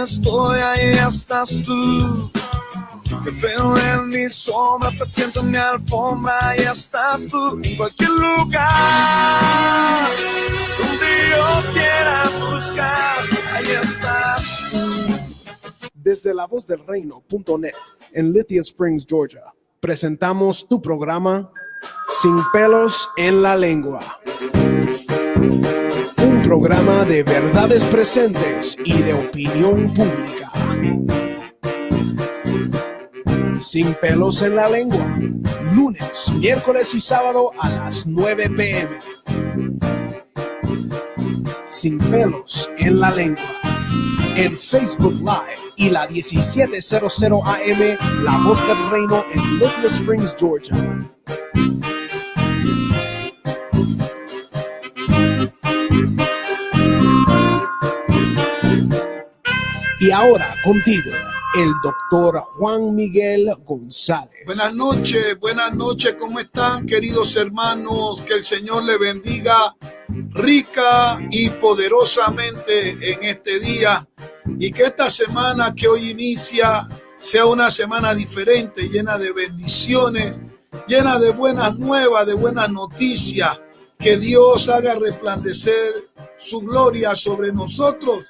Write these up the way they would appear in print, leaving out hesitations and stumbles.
estoy, ahí estás tú. Te veo en mi sombra, te siento en mi alfombra, ahí estás tú. En cualquier lugar donde yo quiera buscar, ahí estás tú. Desde lavozdelreino.net en Lithia Springs, Georgia, presentamos tu programa Sin Pelos en la Lengua. Un programa de verdades presentes y de opinión pública. Sin Pelos en la Lengua, lunes, miércoles y sábado a las 9 p.m. Sin Pelos en la Lengua, en Facebook Live y la 1700 AM La Voz del Reino en Lithia Springs, Georgia. Y ahora contigo, el doctor Juan Miguel González. Buenas noches, ¿cómo están, queridos hermanos? Que el Señor les bendiga rica y poderosamente en este día, y que esta semana que hoy inicia sea una semana diferente, llena de bendiciones, llena de buenas nuevas, de buenas noticias. Que Dios haga resplandecer su gloria sobre nosotros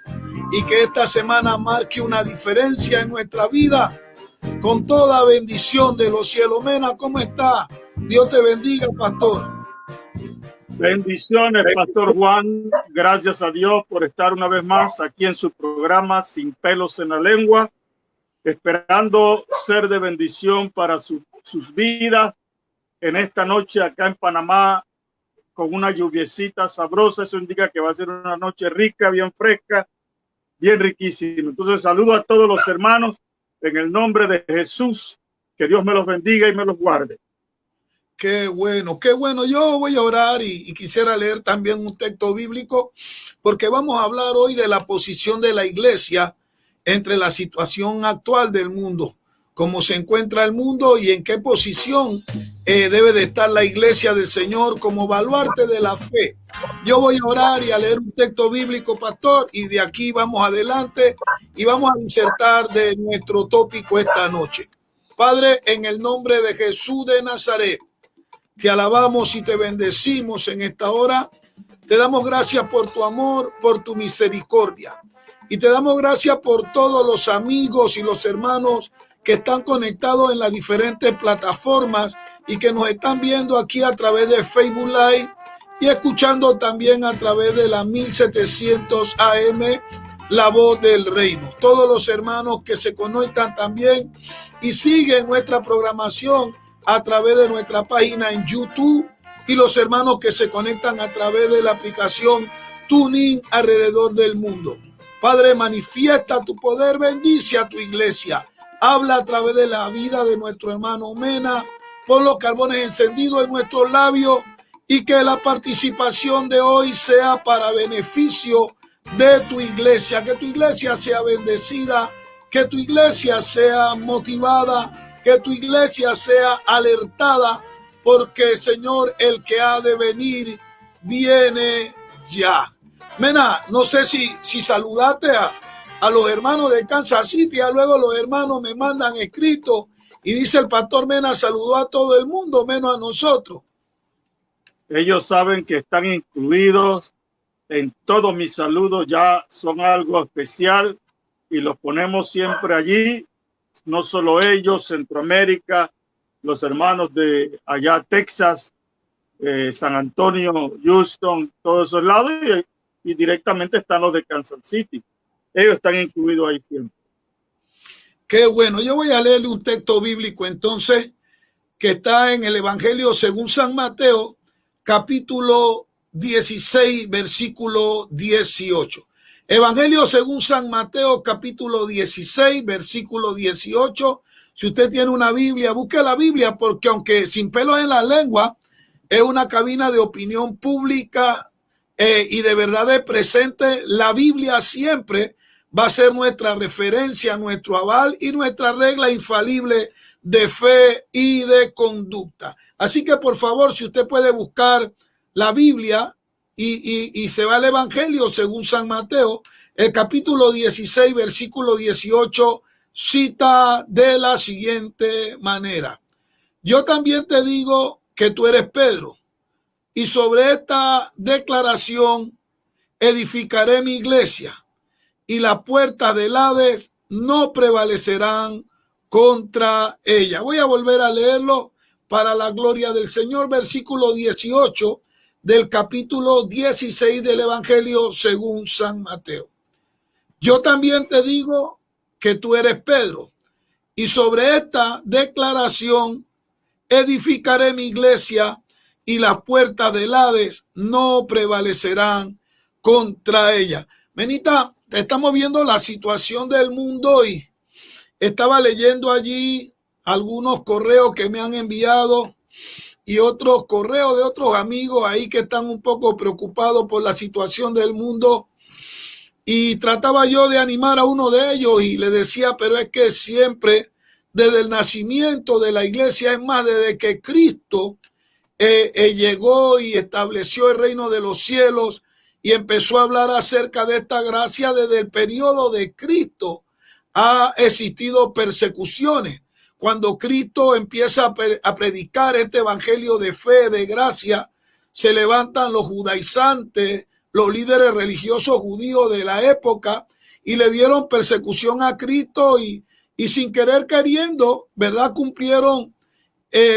y que esta semana marque una diferencia en nuestra vida con toda bendición de los cielos. Mena, ¿cómo está? Dios te bendiga, pastor. Bendiciones, Pastor Juan. Gracias a Dios por estar una vez más aquí en su programa Sin Pelos en la Lengua, esperando ser de bendición para sus vidas en esta noche acá en Panamá, con una lluviecita sabrosa. Eso indica que va a ser una noche rica, bien fresca, bien riquísima. Entonces saludo a todos los hermanos en el nombre de Jesús. Que Dios me los bendiga y me los guarde. Qué bueno, qué bueno. Yo voy a orar y quisiera leer también un texto bíblico, porque vamos a hablar hoy de la posición de la iglesia entre la situación actual del mundo, cómo se encuentra el mundo y en qué posición debe de estar la iglesia del Señor como baluarte de la fe. Yo voy a orar y a leer un texto bíblico, pastor, y de aquí vamos adelante y vamos a insertar de nuestro tópico esta noche. Padre, en el nombre de Jesús de Nazaret, te alabamos y te bendecimos en esta hora. Te damos gracias por tu amor, por tu misericordia. Y te damos gracias por todos los amigos y los hermanos que están conectados en las diferentes plataformas y que nos están viendo aquí a través de Facebook Live y escuchando también a través de la 1700 AM, La Voz del Reino. Todos los hermanos que se conectan también y siguen nuestra programación a través de nuestra página en YouTube, y los hermanos que se conectan a través de la aplicación TuneIn alrededor del mundo. Padre, manifiesta tu poder, bendice a tu iglesia. Habla a través de la vida de nuestro hermano Mena. Pon los carbones encendidos en nuestros labios y que la participación de hoy sea para beneficio de tu iglesia. Que tu iglesia sea bendecida, que tu iglesia sea motivada, que tu iglesia sea alertada, porque Señor, el que ha de venir viene ya. Mena, no sé si saludaste a los hermanos de Kansas City. Luego los hermanos me mandan escrito y dice el pastor Mena saludó a todo el mundo menos a nosotros. Ellos saben que están incluidos en todos mis saludos, ya son algo especial y los ponemos siempre allí. No solo ellos, Centroamérica, los hermanos de allá Texas, San Antonio, Houston, todos esos lados, y directamente están los de Kansas City. Ellos están incluidos ahí siempre. Qué bueno. Yo voy a leerle un texto bíblico entonces que está en el Evangelio según San Mateo, capítulo 16, versículo 18. Evangelio según San Mateo, capítulo 16, versículo 18. Si usted tiene una Biblia, busque la Biblia, porque aunque Sin Pelos en la Lengua es una cabina de opinión pública y de verdad presente, la Biblia siempre va a ser nuestra referencia, nuestro aval y nuestra regla infalible de fe y de conducta. Así que por favor, si usted puede buscar la Biblia y se va al Evangelio según San Mateo, El capítulo 16, versículo 18, cita de la siguiente manera: yo también te digo que tú eres Pedro, y sobre esta declaración edificaré mi iglesia, y las puertas del Hades no prevalecerán contra ella. Voy a volver a leerlo para la gloria del Señor. Versículo 18 del capítulo 16 del Evangelio según San Mateo. Yo también te digo que tú eres Pedro, y sobre esta declaración edificaré mi iglesia, y las puertas del Hades no prevalecerán contra ella. Menita, estamos viendo la situación del mundo y estaba leyendo allí algunos correos que me han enviado y otros correos de otros amigos ahí que están un poco preocupados por la situación del mundo. Y trataba yo de animar a uno de ellos y le decía, pero es que siempre, desde el nacimiento de la iglesia, es más, desde que Cristo llegó y estableció el reino de los cielos y empezó a hablar acerca de esta gracia, desde el periodo de Cristo ha existido persecuciones. Cuando Cristo empieza a predicar este evangelio de fe, de gracia, se levantan los judaizantes, los líderes religiosos judíos de la época, y le dieron persecución a Cristo y sin querer queriendo, ¿verdad? Cumplieron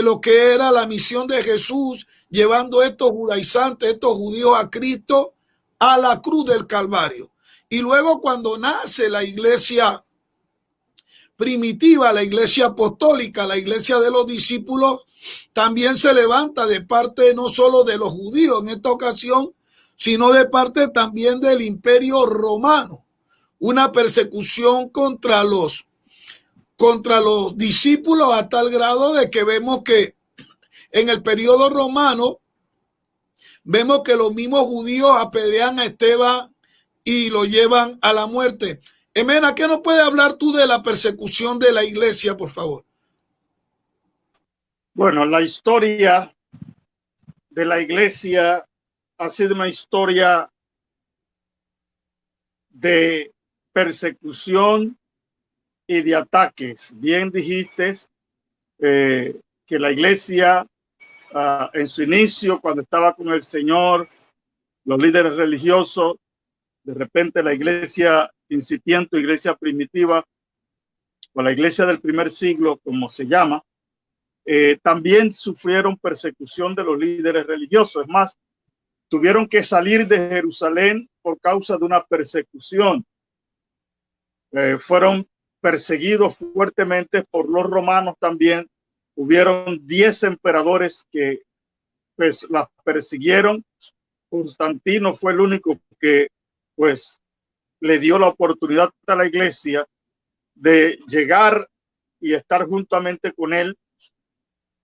lo que era la misión de Jesús, llevando estos judaizantes, estos judíos a Cristo a la cruz del Calvario. Y luego cuando nace la iglesia primitiva, la iglesia apostólica, la iglesia de los discípulos, también se levanta de parte no solo de los judíos en esta ocasión, sino de parte también del imperio romano, una persecución contra los discípulos a tal grado de que vemos que en el periodo romano, vemos que los mismos judíos apedrean a Esteban y lo llevan a la muerte. Emena, ¿qué nos puede hablar tú de la persecución de la iglesia, por favor? Bueno, la historia de la iglesia ha sido una historia de persecución y de ataques. Bien dijiste que la iglesia en su inicio, cuando estaba con el Señor, los líderes religiosos, de repente la iglesia incipiente, iglesia primitiva, o la iglesia del primer siglo, como se llama, también sufrieron persecución de los líderes religiosos. Es más, tuvieron que salir de Jerusalén por causa de una persecución. Fueron perseguidos fuertemente por los romanos también. Hubieron 10 emperadores que pues las persiguieron. Constantino fue el único que pues le dio la oportunidad a la iglesia de llegar y estar juntamente con él.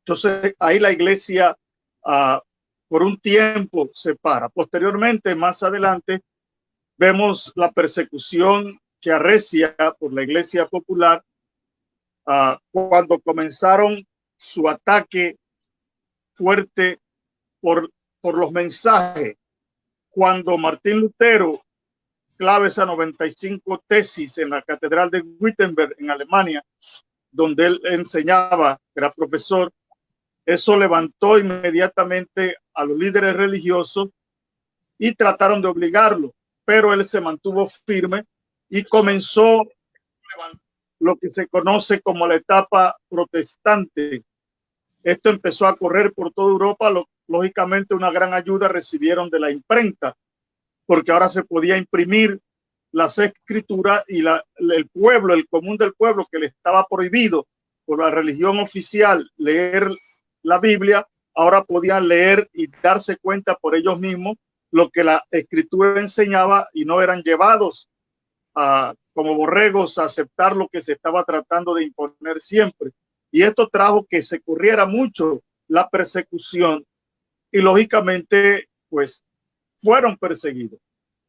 Entonces ahí la iglesia por un tiempo se para. Posteriormente, más adelante, vemos la persecución que arrecia por la iglesia popular cuando comenzaron su ataque fuerte por los mensajes. Cuando Martín Lutero clava esa 95 tesis en la Catedral de Wittenberg en Alemania, donde él enseñaba, era profesor, eso levantó inmediatamente a los líderes religiosos y trataron de obligarlo, pero él se mantuvo firme y comenzó lo que se conoce como la etapa protestante. Esto empezó a correr por toda Europa. Lógicamente una gran ayuda recibieron de la imprenta, porque ahora se podía imprimir las escrituras y el pueblo, el común del pueblo, que le estaba prohibido por la religión oficial leer la Biblia, ahora podían leer y darse cuenta por ellos mismos lo que la escritura enseñaba y no eran llevados como borregos a aceptar lo que se estaba tratando de imponer siempre. Y esto trajo que se corriera mucho la persecución y lógicamente pues fueron perseguidos.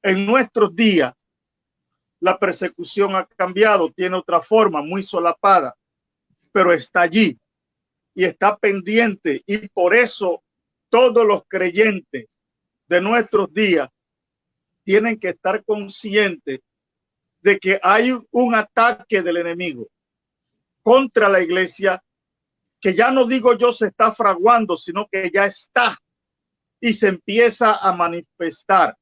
En nuestros días la persecución ha cambiado, tiene otra forma muy solapada, pero está allí y está pendiente, y por eso todos los creyentes de nuestros días tienen que estar conscientes de que hay un ataque del enemigo contra la iglesia, que ya no digo yo se está fraguando, sino que ya está y se empieza a manifestar.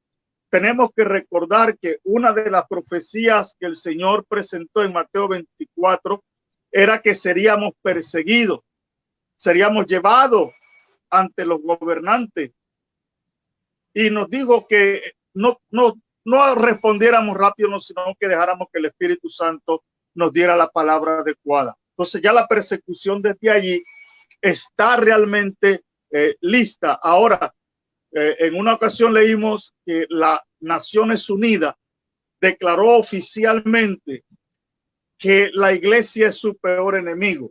Tenemos que recordar que una de las profecías que el Señor presentó en Mateo 24 era que seríamos perseguidos, seríamos llevados ante los gobernantes, y nos dijo que no respondiéramos rápido, sino que dejáramos que el Espíritu Santo nos diera la palabra adecuada. Entonces ya la persecución desde allí está realmente lista. Ahora, en una ocasión leímos que las Naciones Unidas declaró oficialmente que la iglesia es su peor enemigo.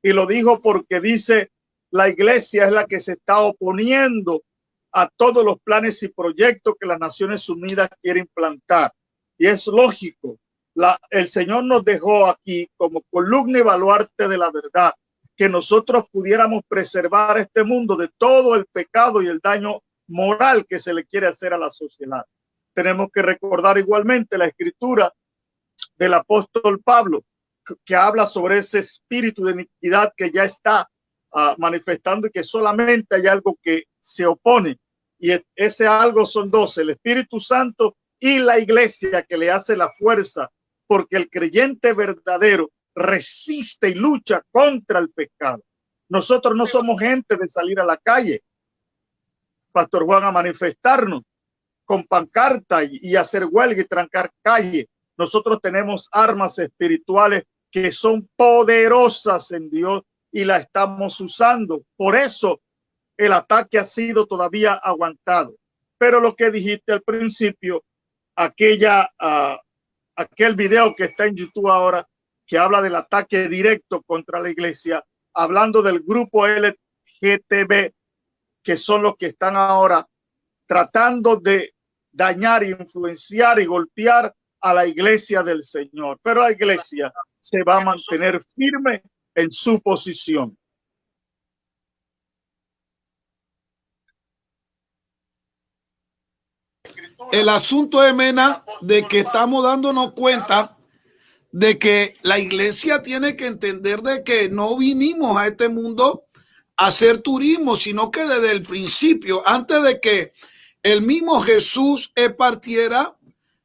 Y lo dijo porque dice, la iglesia es la que se está oponiendo a todos los planes y proyectos que las Naciones Unidas quieren implantar. Y es lógico. El Señor nos dejó aquí como columna y baluarte de la verdad, que nosotros pudiéramos preservar este mundo de todo el pecado y el daño moral que se le quiere hacer a la sociedad. Tenemos que recordar igualmente la escritura del apóstol Pablo, que habla sobre ese espíritu de iniquidad que ya está manifestando, y que solamente hay algo que se opone, y ese algo son dos: el Espíritu Santo y la iglesia, que le hace la fuerza, porque el creyente verdadero resiste y lucha contra el pecado. Nosotros no somos gente de salir a la calle, Pastor Juan, a manifestarnos con pancarta y hacer huelga y trancar calle. Nosotros tenemos armas espirituales que son poderosas en Dios y la estamos usando. Por eso el ataque ha sido todavía aguantado. Pero lo que dijiste al principio, aquel video que está en YouTube ahora, que habla del ataque directo contra la iglesia, hablando del grupo LGTB, que son los que están ahora tratando de dañar, influenciar y golpear a la iglesia del Señor. Pero la iglesia se va a mantener firme en su posición. El asunto es, Mena, de que estamos dándonos cuenta de que la iglesia tiene que entender de que no vinimos a este mundo a hacer turismo, sino que desde el principio, antes de que el mismo Jesús partiera,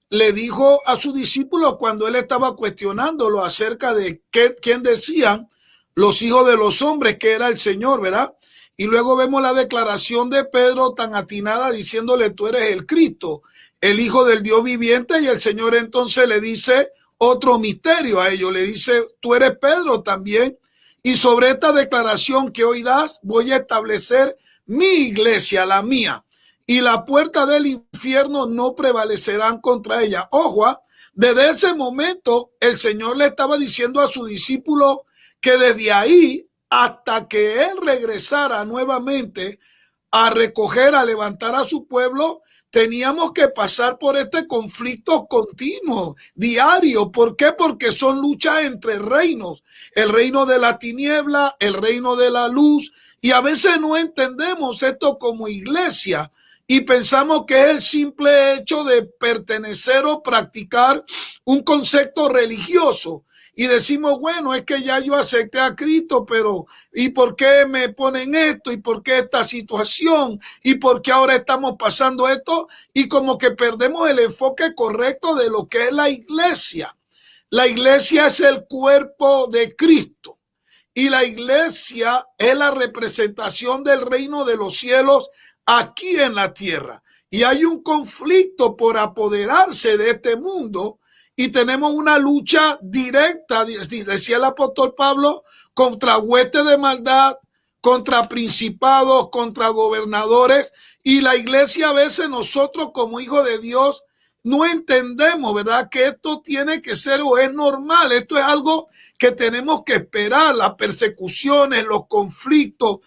le dijo a sus discípulos, cuando él estaba cuestionándolo acerca de quién decían los hijos de los hombres que era el Señor, ¿verdad? Y luego vemos la declaración de Pedro tan atinada diciéndole, tú eres el Cristo, el Hijo del Dios viviente, y el Señor entonces le dice otro misterio a ellos, le dice, tú eres Pedro también, y sobre esta declaración que hoy das, voy a establecer mi iglesia, la mía, y la puerta del infierno no prevalecerán contra ella. Ojo, desde ese momento el Señor le estaba diciendo a sus discípulos que desde ahí hasta que él regresara nuevamente a recoger, a levantar a su pueblo, teníamos que pasar por este conflicto continuo, diario. ¿Por qué? Porque son luchas entre reinos, el reino de la tiniebla, el reino de la luz, y a veces no entendemos esto como iglesia y pensamos que es el simple hecho de pertenecer o practicar un concepto religioso. Y decimos, bueno, es que ya yo acepté a Cristo, pero ¿y por qué me ponen esto? ¿Y por qué esta situación? ¿Y por qué ahora estamos pasando esto? Y como que perdemos el enfoque correcto de lo que es la iglesia. La iglesia es el cuerpo de Cristo. Y la iglesia es la representación del reino de los cielos aquí en la tierra. Y hay un conflicto por apoderarse de este mundo. Y tenemos una lucha directa, decía el apóstol Pablo, contra huestes de maldad, contra principados, contra gobernadores. Y la iglesia, a veces nosotros como hijos de Dios no entendemos, ¿verdad? Que esto tiene que ser o es normal. Esto es algo que tenemos que esperar, las persecuciones, los conflictos.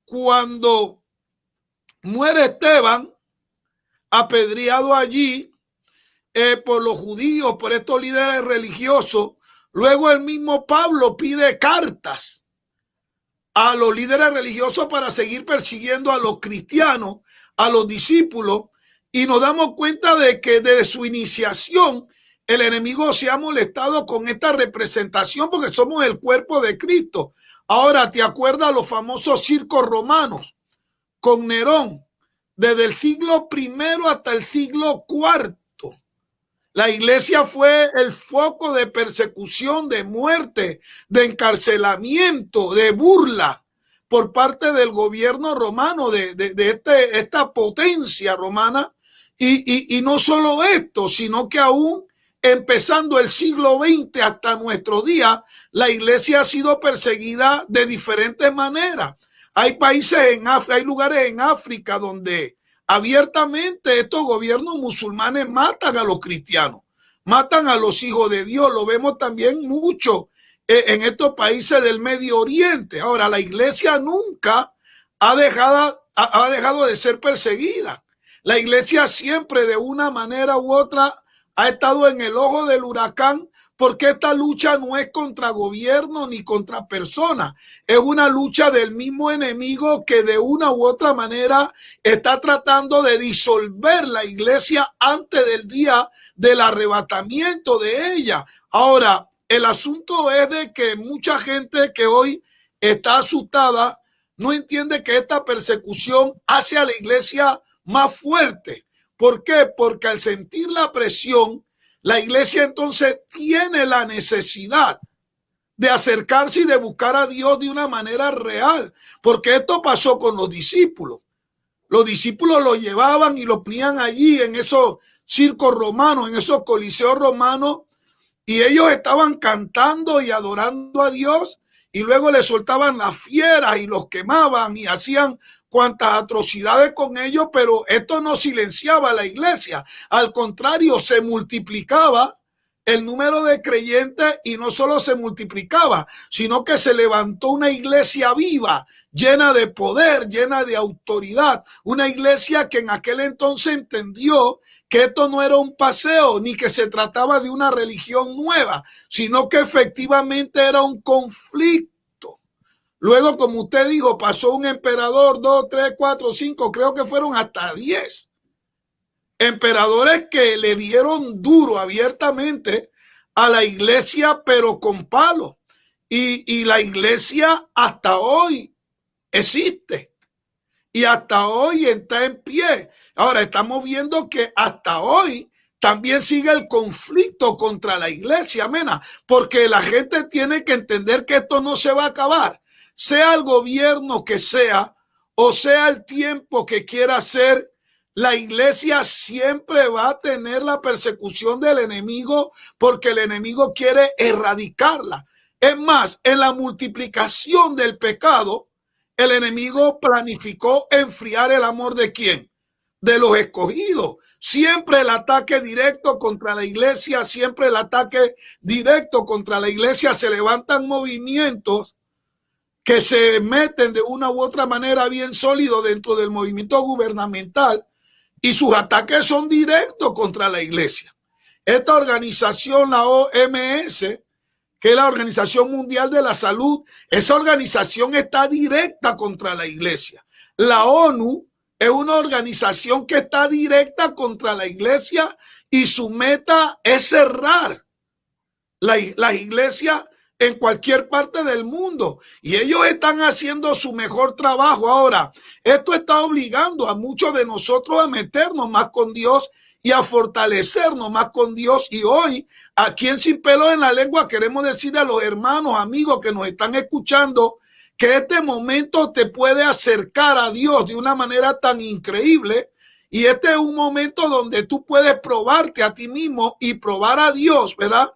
Cuando muere Esteban, apedreado allí por los judíos, por estos líderes religiosos, luego el mismo Pablo pide cartas a los líderes religiosos para seguir persiguiendo a los cristianos, a los discípulos, y nos damos cuenta de que desde su iniciación el enemigo se ha molestado con esta representación porque somos el cuerpo de Cristo. Ahora, ¿te acuerdas los famosos circos romanos con Nerón? Desde el siglo I hasta el siglo IV. La iglesia fue el foco de persecución, de muerte, de encarcelamiento, de burla por parte del gobierno romano, de esta potencia romana. Y no solo esto, sino que aún empezando el siglo XX hasta nuestro día, la iglesia ha sido perseguida de diferentes maneras. Hay países en África, hay lugares en África donde abiertamente estos gobiernos musulmanes matan a los cristianos, matan a los hijos de Dios. Lo vemos también mucho en estos países del Medio Oriente. Ahora, la iglesia nunca ha dejado de ser perseguida. La iglesia siempre de una manera u otra ha estado en el ojo del huracán, porque esta lucha no es contra gobierno ni contra personas, es una lucha del mismo enemigo que de una u otra manera está tratando de disolver la iglesia antes del día del arrebatamiento de ella. Ahora, el asunto es de que mucha gente que hoy está asustada no entiende que esta persecución hace a la iglesia más fuerte. ¿Por qué? Porque al sentir la presión, la iglesia entonces tiene la necesidad de acercarse y de buscar a Dios de una manera real, porque esto pasó con los discípulos. Los discípulos los llevaban y los ponían allí en esos circos romanos, en esos coliseos romanos, y ellos estaban cantando y adorando a Dios, y luego les soltaban las fieras y los quemaban y hacían cuantas atrocidades con ellos, pero esto no silenciaba a la iglesia. Al contrario, se multiplicaba el número de creyentes, y no solo se multiplicaba, sino que se levantó una iglesia viva, llena de poder, llena de autoridad. Una iglesia que en aquel entonces entendió que esto no era un paseo, ni que se trataba de una religión nueva, sino que efectivamente era un conflicto. Luego, como usted dijo, pasó un emperador, 2, 3, 4, 5, creo que fueron hasta 10 emperadores que le dieron duro abiertamente a la iglesia, pero con palos. Y la iglesia hasta hoy existe y hasta hoy está en pie. Ahora estamos viendo que hasta hoy también sigue el conflicto contra la iglesia, mena, porque la gente tiene que entender que esto no se va a acabar. Sea el gobierno que sea, o sea el tiempo que quiera ser, la iglesia siempre va a tener la persecución del enemigo, porque el enemigo quiere erradicarla. Es más, en la multiplicación del pecado, el enemigo planificó enfriar el amor ¿de quién? De los escogidos. Siempre el ataque directo contra la iglesia, siempre el ataque directo contra la iglesia. Se levantan movimientos que se meten de una u otra manera bien sólido dentro del movimiento gubernamental, y sus ataques son directos contra la iglesia. Esta organización, la OMS, que es la Organización Mundial de la Salud, esa organización está directa contra la iglesia. La ONU es una organización que está directa contra la iglesia, y su meta es cerrar las iglesias en cualquier parte del mundo, y ellos están haciendo su mejor trabajo. Ahora, esto está obligando a muchos de nosotros a meternos más con Dios y a fortalecernos más con Dios. Y hoy, aquí en Sin Pelos en la Lengua, queremos decirle a los hermanos, amigos que nos están escuchando, que este momento te puede acercar a Dios de una manera tan increíble. Y este es un momento donde tú puedes probarte a ti mismo y probar a Dios, ¿verdad?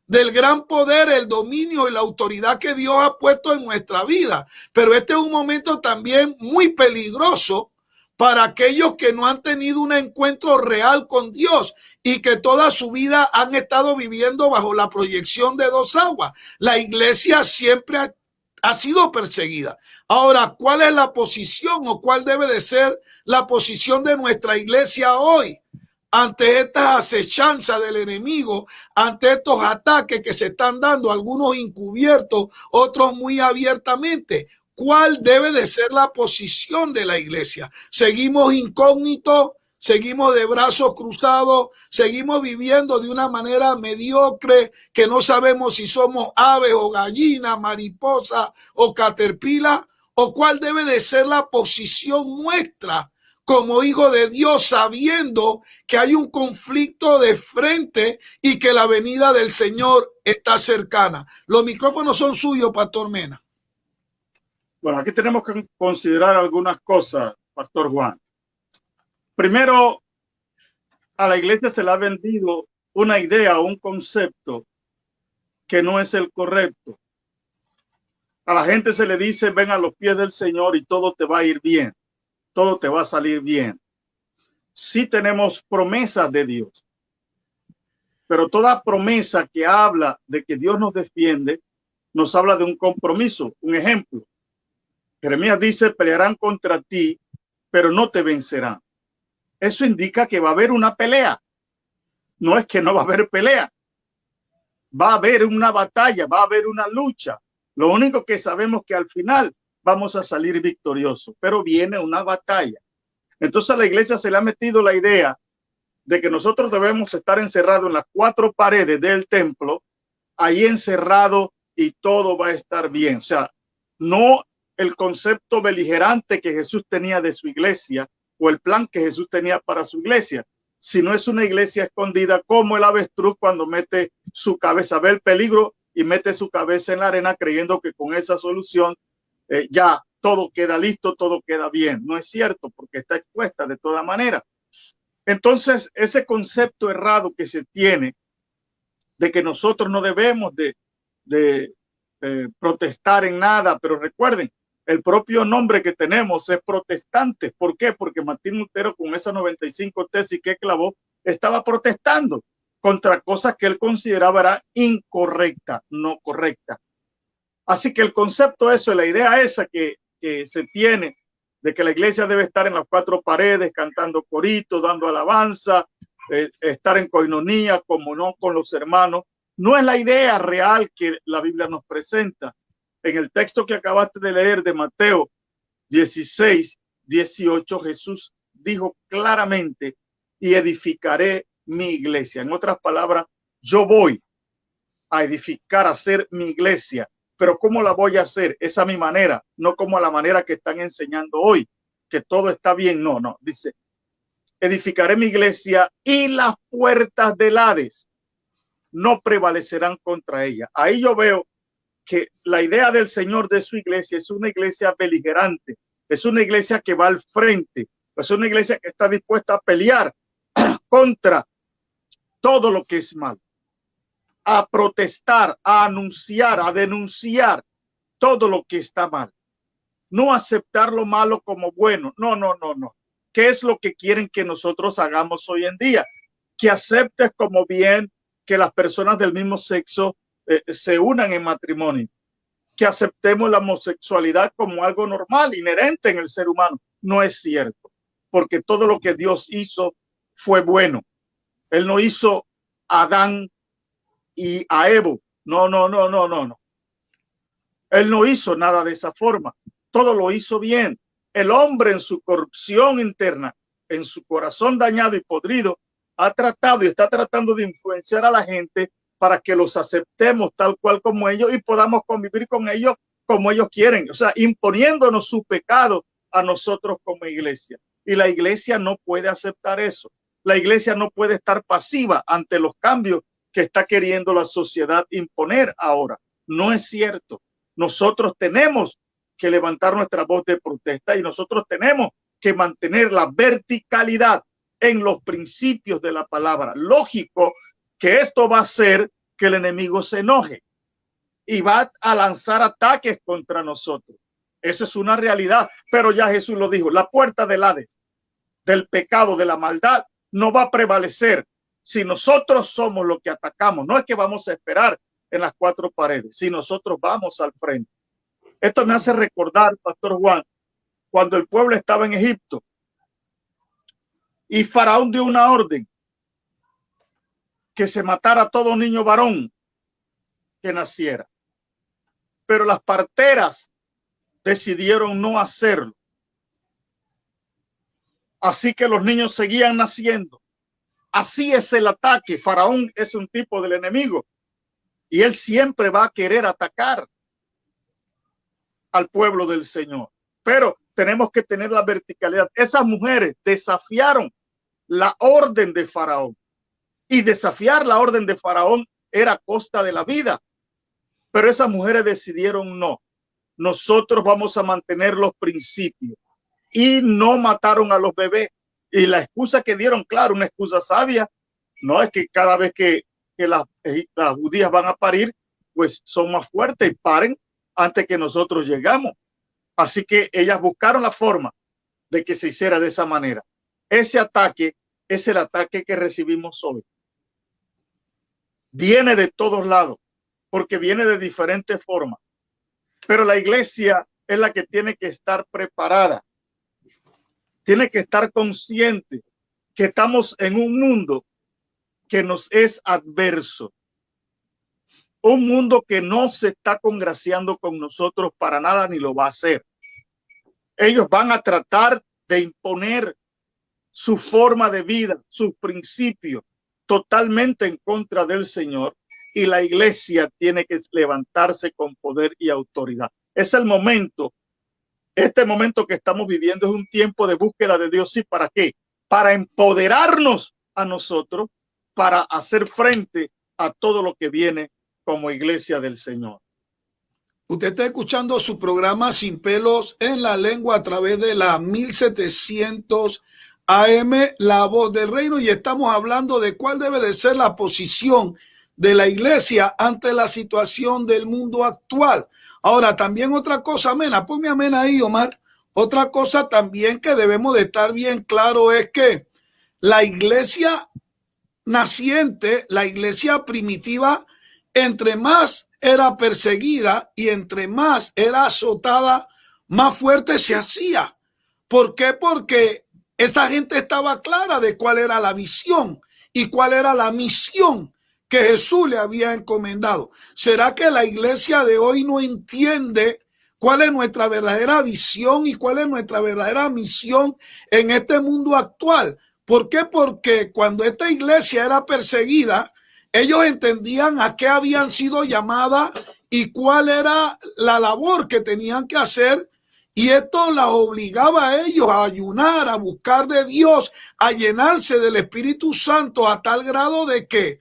Del gran poder, el dominio y la autoridad que Dios ha puesto en nuestra vida. Pero este es un momento también muy peligroso para aquellos que no han tenido un encuentro real con Dios y que toda su vida han estado viviendo bajo la proyección de dos aguas. La iglesia siempre ha sido perseguida. Ahora, ¿cuál es la posición o cuál debe de ser la posición de nuestra iglesia hoy ante estas acechanzas del enemigo, ante estos ataques que se están dando, algunos encubiertos, otros muy abiertamente? ¿Cuál debe de ser la posición de la iglesia? ¿Seguimos incógnitos? seguimos de brazos cruzados, seguimos viviendo de una manera mediocre que no sabemos si somos aves o gallinas, mariposa o caterpillar, o cuál debe de ser la posición nuestra como hijo de Dios, sabiendo que hay un conflicto de frente y que la venida del Señor está cercana. Los micrófonos son suyos, Pastor Mena. Bueno, aquí tenemos que considerar algunas cosas, Pastor Juan. Primero, a la iglesia se le ha vendido una idea, un concepto que no es el correcto. A la gente se le dice, ven a los pies del Señor y todo te va a ir bien, todo te va a salir bien. Sí tenemos promesas de Dios, pero toda promesa que habla de que Dios nos defiende, nos habla de un compromiso. Un ejemplo, Jeremías dice, pelearán contra ti, pero no te vencerán. Eso indica que va a haber una pelea. No es que no va a haber pelea. Va a haber una batalla, va a haber una lucha. Lo único que sabemos que al final vamos a salir victoriosos, pero viene una batalla. Entonces a la iglesia se le ha metido la idea de que nosotros debemos estar encerrados en las 4 paredes del templo, ahí encerrado y todo va a estar bien. O sea, no el concepto beligerante que Jesús tenía de su iglesia o el plan que Jesús tenía para su iglesia, sino es una iglesia escondida como el avestruz cuando mete su cabeza, ve el peligro y mete su cabeza en la arena creyendo que con esa solución ya todo queda listo, todo queda bien. No es cierto, porque está expuesta de toda manera. Entonces, ese concepto errado que se tiene de que nosotros no debemos de protestar en nada, pero recuerden, el propio nombre que tenemos es protestante. ¿Por qué? Porque Martín Lutero, con esas 95 tesis que clavó, estaba protestando contra cosas que él consideraba era incorrecta, no correcta. Así que el concepto eso, la idea esa que se tiene de que la iglesia debe estar en las 4 paredes, cantando coritos, dando alabanza, estar en coinonía, como no con los hermanos, no es la idea real que la Biblia nos presenta. En el texto que acabaste de leer de Mateo 16, 18, Jesús dijo claramente, y edificaré mi iglesia. En otras palabras, yo voy a edificar, a hacer mi iglesia, pero ¿cómo la voy a hacer? Es a mi manera, no como a la manera que están enseñando hoy, que todo está bien. No, no, dice, edificaré mi iglesia y las puertas del Hades no prevalecerán contra ella. Ahí yo veo que la idea del Señor de su iglesia es una iglesia beligerante, es una iglesia que va al frente, es una iglesia que está dispuesta a pelear contra todo lo que es mal, a protestar, a anunciar, a denunciar todo lo que está mal, no aceptar lo malo como bueno. No, no, no, no. ¿Qué es lo que quieren que nosotros hagamos hoy en día? Que aceptes como bien que las personas del mismo sexo se unan en matrimonio, que aceptemos la homosexualidad como algo normal, inherente en el ser humano. No es cierto, porque todo lo que Dios hizo fue bueno. Él no hizo a Adán y a Evo. No, no, no, no, no, no. Él no hizo nada de esa forma. Todo lo hizo bien. El hombre en su corrupción interna, en su corazón dañado y podrido, ha tratado y está tratando de influenciar a la gente para que los aceptemos tal cual como ellos y podamos convivir con ellos como ellos quieren. O sea, imponiéndonos su pecado a nosotros como iglesia. Y la iglesia no puede aceptar eso. La iglesia no puede estar pasiva ante los cambios que está queriendo la sociedad imponer ahora. No es cierto. Nosotros tenemos que levantar nuestra voz de protesta y nosotros tenemos que mantener la verticalidad en los principios de la palabra. Lógico que esto va a hacer que el enemigo se enoje y va a lanzar ataques contra nosotros. Eso es una realidad, pero ya Jesús lo dijo, la puerta del Hades, del pecado, de la maldad, no va a prevalecer si nosotros somos los que atacamos. No es que vamos a esperar en las 4 paredes, si nosotros vamos al frente. Esto me hace recordar, Pastor Juan, cuando el pueblo estaba en Egipto y Faraón dio una orden que se matara a todo niño varón que naciera. Pero las parteras decidieron no hacerlo. Así que los niños seguían naciendo. Así es el ataque. Faraón es un tipo del enemigo y él siempre va a querer atacar al pueblo del Señor. Pero tenemos que tener la verticalidad. Esas mujeres desafiaron la orden de Faraón, y desafiar la orden de Faraón era a costa de la vida. Pero esas mujeres decidieron no. Nosotros vamos a mantener los principios, y no mataron a los bebés. Y la excusa que dieron, claro, una excusa sabia, no es que cada vez que las judías van a parir, pues son más fuertes y paren antes que nosotros llegamos. Así que ellas buscaron la forma de que se hiciera de esa manera. Ese ataque es el ataque que recibimos hoy. Viene de todos lados, porque viene de diferentes formas. Pero la iglesia es la que tiene que estar preparada. Tiene que estar consciente que estamos en un mundo que nos es adverso. Un mundo que no se está congraciando con nosotros para nada, ni lo va a hacer. Ellos van a tratar de imponer su forma de vida, sus principios, totalmente en contra del Señor, y la iglesia tiene que levantarse con poder y autoridad. Es el momento, este momento que estamos viviendo es un tiempo de búsqueda de Dios. ¿Sí? ¿Para qué? Para empoderarnos a nosotros, para hacer frente a todo lo que viene como iglesia del Señor. Usted está escuchando su programa Sin Pelos en la Lengua a través de la 1700 AM, La Voz del Reino, y estamos hablando de cuál debe de ser la posición de la iglesia ante la situación del mundo actual. Ahora, también otra cosa, amén, ponme amén ahí, Omar. Otra cosa también que debemos de estar bien claro es que la iglesia naciente, la iglesia primitiva, entre más era perseguida y entre más era azotada, más fuerte se hacía. ¿Por qué? Porque esta gente estaba clara de cuál era la visión y cuál era la misión que Jesús le había encomendado. ¿Será que la iglesia de hoy no entiende cuál es nuestra verdadera visión y cuál es nuestra verdadera misión en este mundo actual? ¿Por qué? Porque cuando esta iglesia era perseguida, ellos entendían a qué habían sido llamadas y cuál era la labor que tenían que hacer. Y esto las obligaba a ellos a ayunar, a buscar de Dios, a llenarse del Espíritu Santo a tal grado de que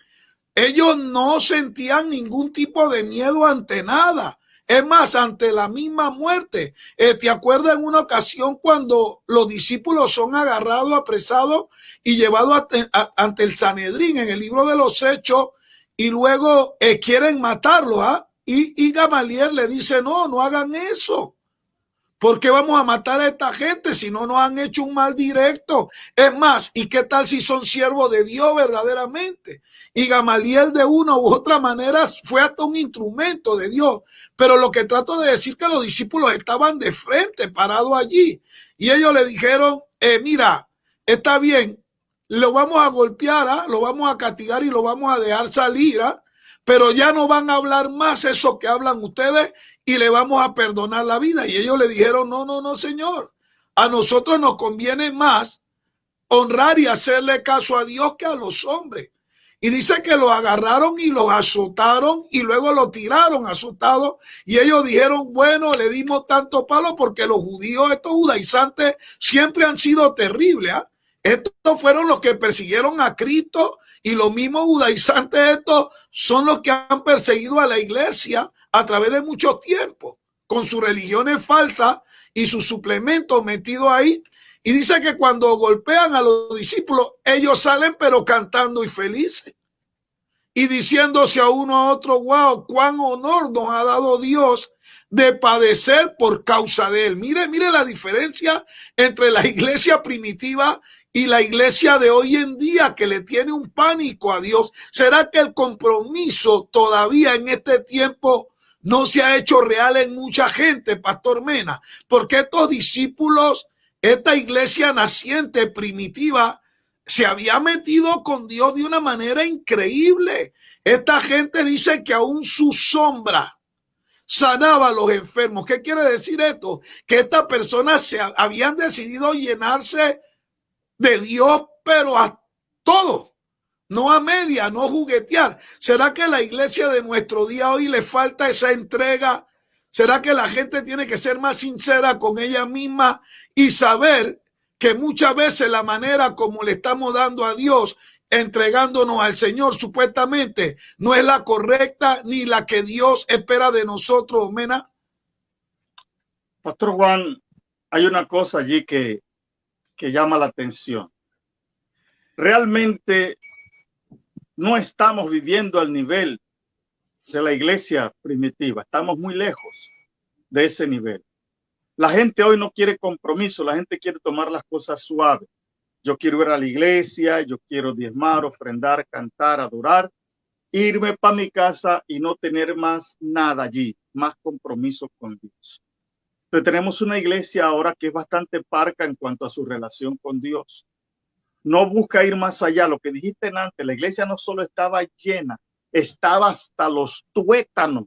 ellos no sentían ningún tipo de miedo ante nada. Es más, ante la misma muerte. ¿Te acuerdas en una ocasión cuando los discípulos son agarrados, apresados y llevados ante el Sanedrín en el libro de los Hechos, y luego quieren matarlo? Y Gamaliel le dice, no hagan eso. ¿Por qué vamos a matar a esta gente si no nos han hecho un mal directo? Es más, ¿y qué tal si son siervos de Dios verdaderamente? Y Gamaliel de una u otra manera fue hasta un instrumento de Dios. Pero lo que trato de decir que los discípulos estaban de frente, parados allí. Y ellos le dijeron, mira, está bien, lo vamos a golpear, lo vamos a castigar y lo vamos a dejar salir, pero ya no van a hablar más eso que hablan ustedes y le vamos a perdonar la vida. Y ellos le dijeron, no, señor, a nosotros nos conviene más honrar y hacerle caso a Dios que a los hombres. Y dice que lo agarraron y lo azotaron y luego lo tiraron azotado. Y ellos dijeron, bueno, le dimos tanto palo porque los judíos, estos judaizantes, siempre han sido terribles. Estos fueron los que persiguieron a Cristo, y los mismos judaizantes estos son los que han perseguido a la iglesia a través de mucho tiempo, con sus religiones falsas y sus suplementos metidos ahí. Y dice que cuando golpean a los discípulos, ellos salen pero cantando y felices. Y diciéndose a uno a otro, wow, cuán honor nos ha dado Dios de padecer por causa de él. Mire la diferencia entre la iglesia primitiva y la iglesia de hoy en día, que le tiene un pánico a Dios. ¿Será que el compromiso todavía en este tiempo no se ha hecho real en mucha gente, Pastor Mena? Porque estos discípulos, esta iglesia naciente primitiva, se había metido con Dios de una manera increíble. Esta gente dice que aún su sombra sanaba a los enfermos. ¿Qué quiere decir esto? Que estas personas habían decidido llenarse de Dios, pero a todo, no a media, no juguetear. ¿Será que a la iglesia de nuestro día hoy le falta esa entrega? ¿Será que la gente tiene que ser más sincera con ella misma y saber que muchas veces la manera como le estamos dando a Dios, entregándonos al Señor supuestamente, no es la correcta ni la que Dios espera de nosotros, Mena? Pastor Juan, hay una cosa allí que llama la atención. Realmente no estamos viviendo al nivel de la iglesia primitiva. Estamos muy lejos de ese nivel. La gente hoy no quiere compromiso, la gente quiere tomar las cosas suaves. Yo quiero ir a la iglesia, yo quiero diezmar, ofrendar, cantar, adorar, irme para mi casa y no tener más nada allí, más compromiso con Dios. Pero tenemos una iglesia ahora que es bastante parca en cuanto a su relación con Dios. No busca ir más allá. Lo que dijiste antes, la iglesia no solo estaba llena, estaba hasta los tuétanos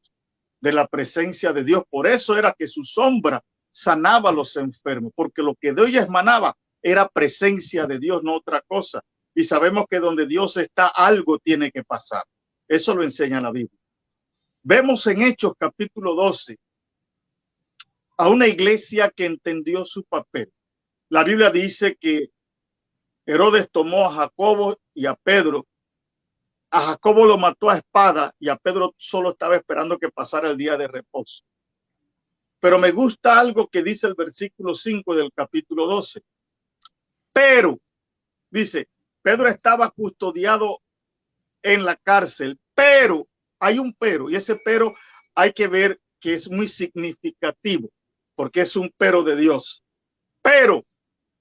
de la presencia de Dios. Por eso era que su sombra sanaba a los enfermos, porque lo que de ella emanaba era presencia de Dios, no otra cosa. Y sabemos que donde Dios está, algo tiene que pasar. Eso lo enseña la Biblia. Vemos en Hechos capítulo 12 a una iglesia que entendió su papel. La Biblia dice que Herodes tomó a Jacobo y a Pedro. A Jacobo lo mató a espada y a Pedro solo estaba esperando que pasara el día de reposo. Pero me gusta algo que dice el versículo 5 del capítulo 12. Pero, dice, Pedro estaba custodiado en la cárcel, pero, hay un pero, y ese pero hay que ver que es muy significativo, porque es un pero de Dios. Pero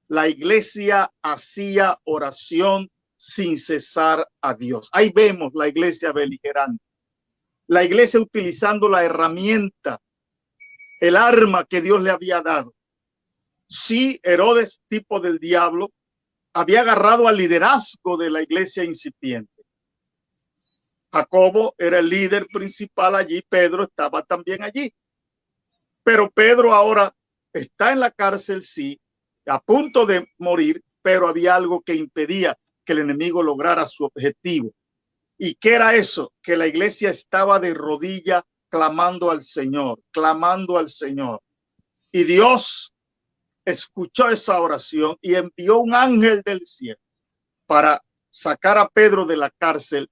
la iglesia hacía oración sin cesar a Dios. Ahí vemos la iglesia beligerante. La iglesia utilizando la herramienta, el arma que Dios le había dado. Sí, Herodes, tipo del diablo, había agarrado al liderazgo de la iglesia incipiente. Jacobo era el líder principal allí, Pedro estaba también allí. Pero Pedro ahora está en la cárcel, sí, a punto de morir, pero había algo que impedía que el enemigo lograra su objetivo. ¿Y qué era eso? Que la iglesia estaba de rodillas clamando al Señor, clamando al Señor. Y Dios escuchó esa oración y envió un ángel del cielo para sacar a Pedro de la cárcel.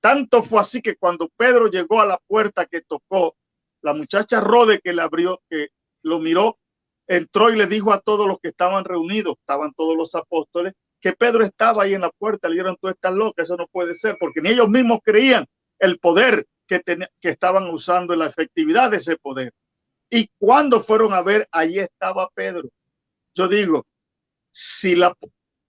Tanto fue así que cuando Pedro llegó a la puerta que tocó, la muchacha Rode que le abrió, que lo miró, entró y le dijo a todos los que estaban reunidos, estaban todos los apóstoles, que Pedro estaba ahí en la puerta. Le dijeron, tú estás loca, eso no puede ser, porque ni ellos mismos creían el poder que estaban usando, en la efectividad de ese poder. Y cuando fueron a ver, allí estaba Pedro. Yo digo, si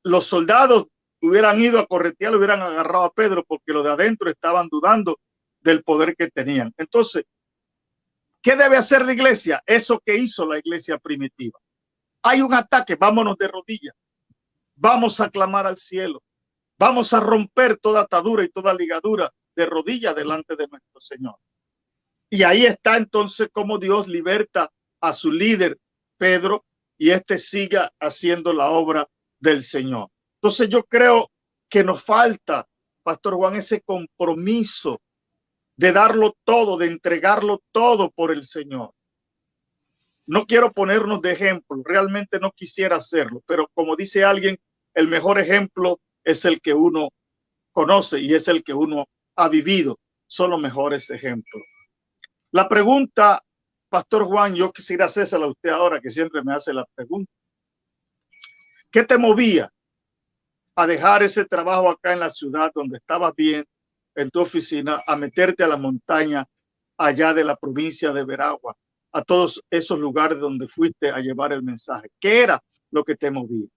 los soldados hubieran ido a corretear, hubieran agarrado a Pedro, porque los de adentro estaban dudando del poder que tenían. Entonces, ¿qué debe hacer la iglesia? Eso que hizo la iglesia primitiva. Hay un ataque, vámonos de rodillas. Vamos a clamar al cielo. Vamos a romper toda atadura y toda ligadura de rodillas delante de nuestro Señor. Y ahí está entonces cómo Dios liberta a su líder, Pedro, y siga haciendo la obra del Señor. Entonces yo creo que nos falta, Pastor Juan, ese compromiso de darlo todo, de entregarlo todo por el Señor. No quiero ponernos de ejemplo, realmente no quisiera hacerlo, pero como dice alguien, el mejor ejemplo es el que uno conoce y es el que uno ha vivido. Son los mejores ejemplos. La pregunta, Pastor Juan, yo quisiera hacérsela a usted ahora, que siempre me hace la pregunta. ¿Qué te movía a dejar ese trabajo acá en la ciudad donde estabas bien, en tu oficina, a meterte a la montaña allá de la provincia de Veragua, a todos esos lugares donde fuiste a llevar el mensaje? ¿Qué era lo que te movía?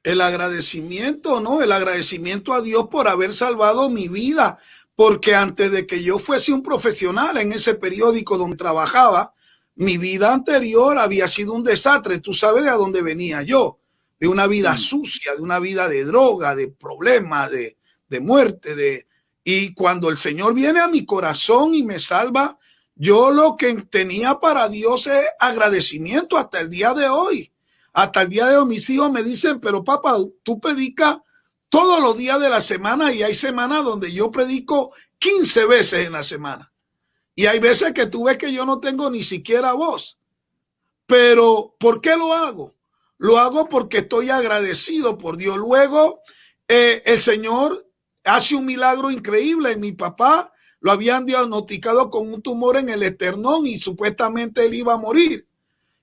El agradecimiento, ¿no? El agradecimiento a Dios por haber salvado mi vida, porque antes de que yo fuese un profesional en ese periódico donde trabajaba, mi vida anterior había sido un desastre. Tú sabes de dónde venía yo, de una vida sucia, de una vida de droga, de problemas, de muerte, y cuando el Señor viene a mi corazón y me salva, yo lo que tenía para Dios es agradecimiento hasta el día de hoy. Hasta el día de hoy mis hijos me dicen, pero papá, tú predicas todos los días de la semana y hay semanas donde yo predico 15 veces en la semana. Y hay veces que tú ves que yo no tengo ni siquiera voz. Pero ¿por qué lo hago? Lo hago porque estoy agradecido por Dios. Luego el Señor hace un milagro increíble en mi papá. Lo habían diagnosticado con un tumor en el esternón y supuestamente él iba a morir.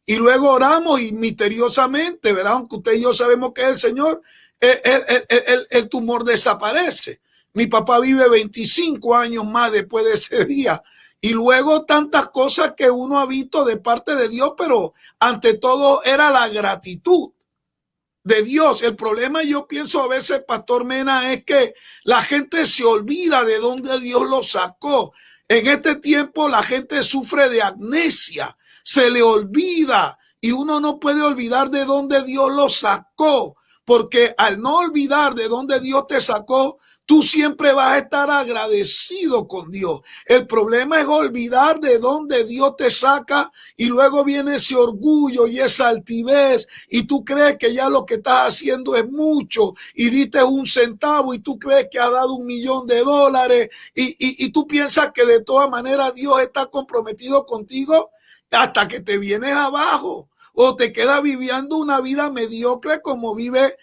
Y luego oramos y misteriosamente, ¿verdad? Aunque usted y yo sabemos que es el Señor, el tumor desaparece. Mi papá vive 25 años más después de ese día. Y luego tantas cosas que uno ha visto de parte de Dios, pero ante todo era la gratitud de Dios. El problema, yo pienso a veces, Pastor Mena, es que la gente se olvida de dónde Dios lo sacó. En este tiempo la gente sufre de amnesia, se le olvida y uno no puede olvidar de dónde Dios lo sacó, porque al no olvidar de dónde Dios te sacó, tú siempre vas a estar agradecido con Dios. El problema es olvidar de dónde Dios te saca y luego viene ese orgullo y esa altivez y tú crees que ya lo que estás haciendo es mucho y diste un centavo y tú crees que has dado $1.000.000 y tú piensas que de todas maneras Dios está comprometido contigo hasta que te vienes abajo o te quedas viviendo una vida mediocre como vive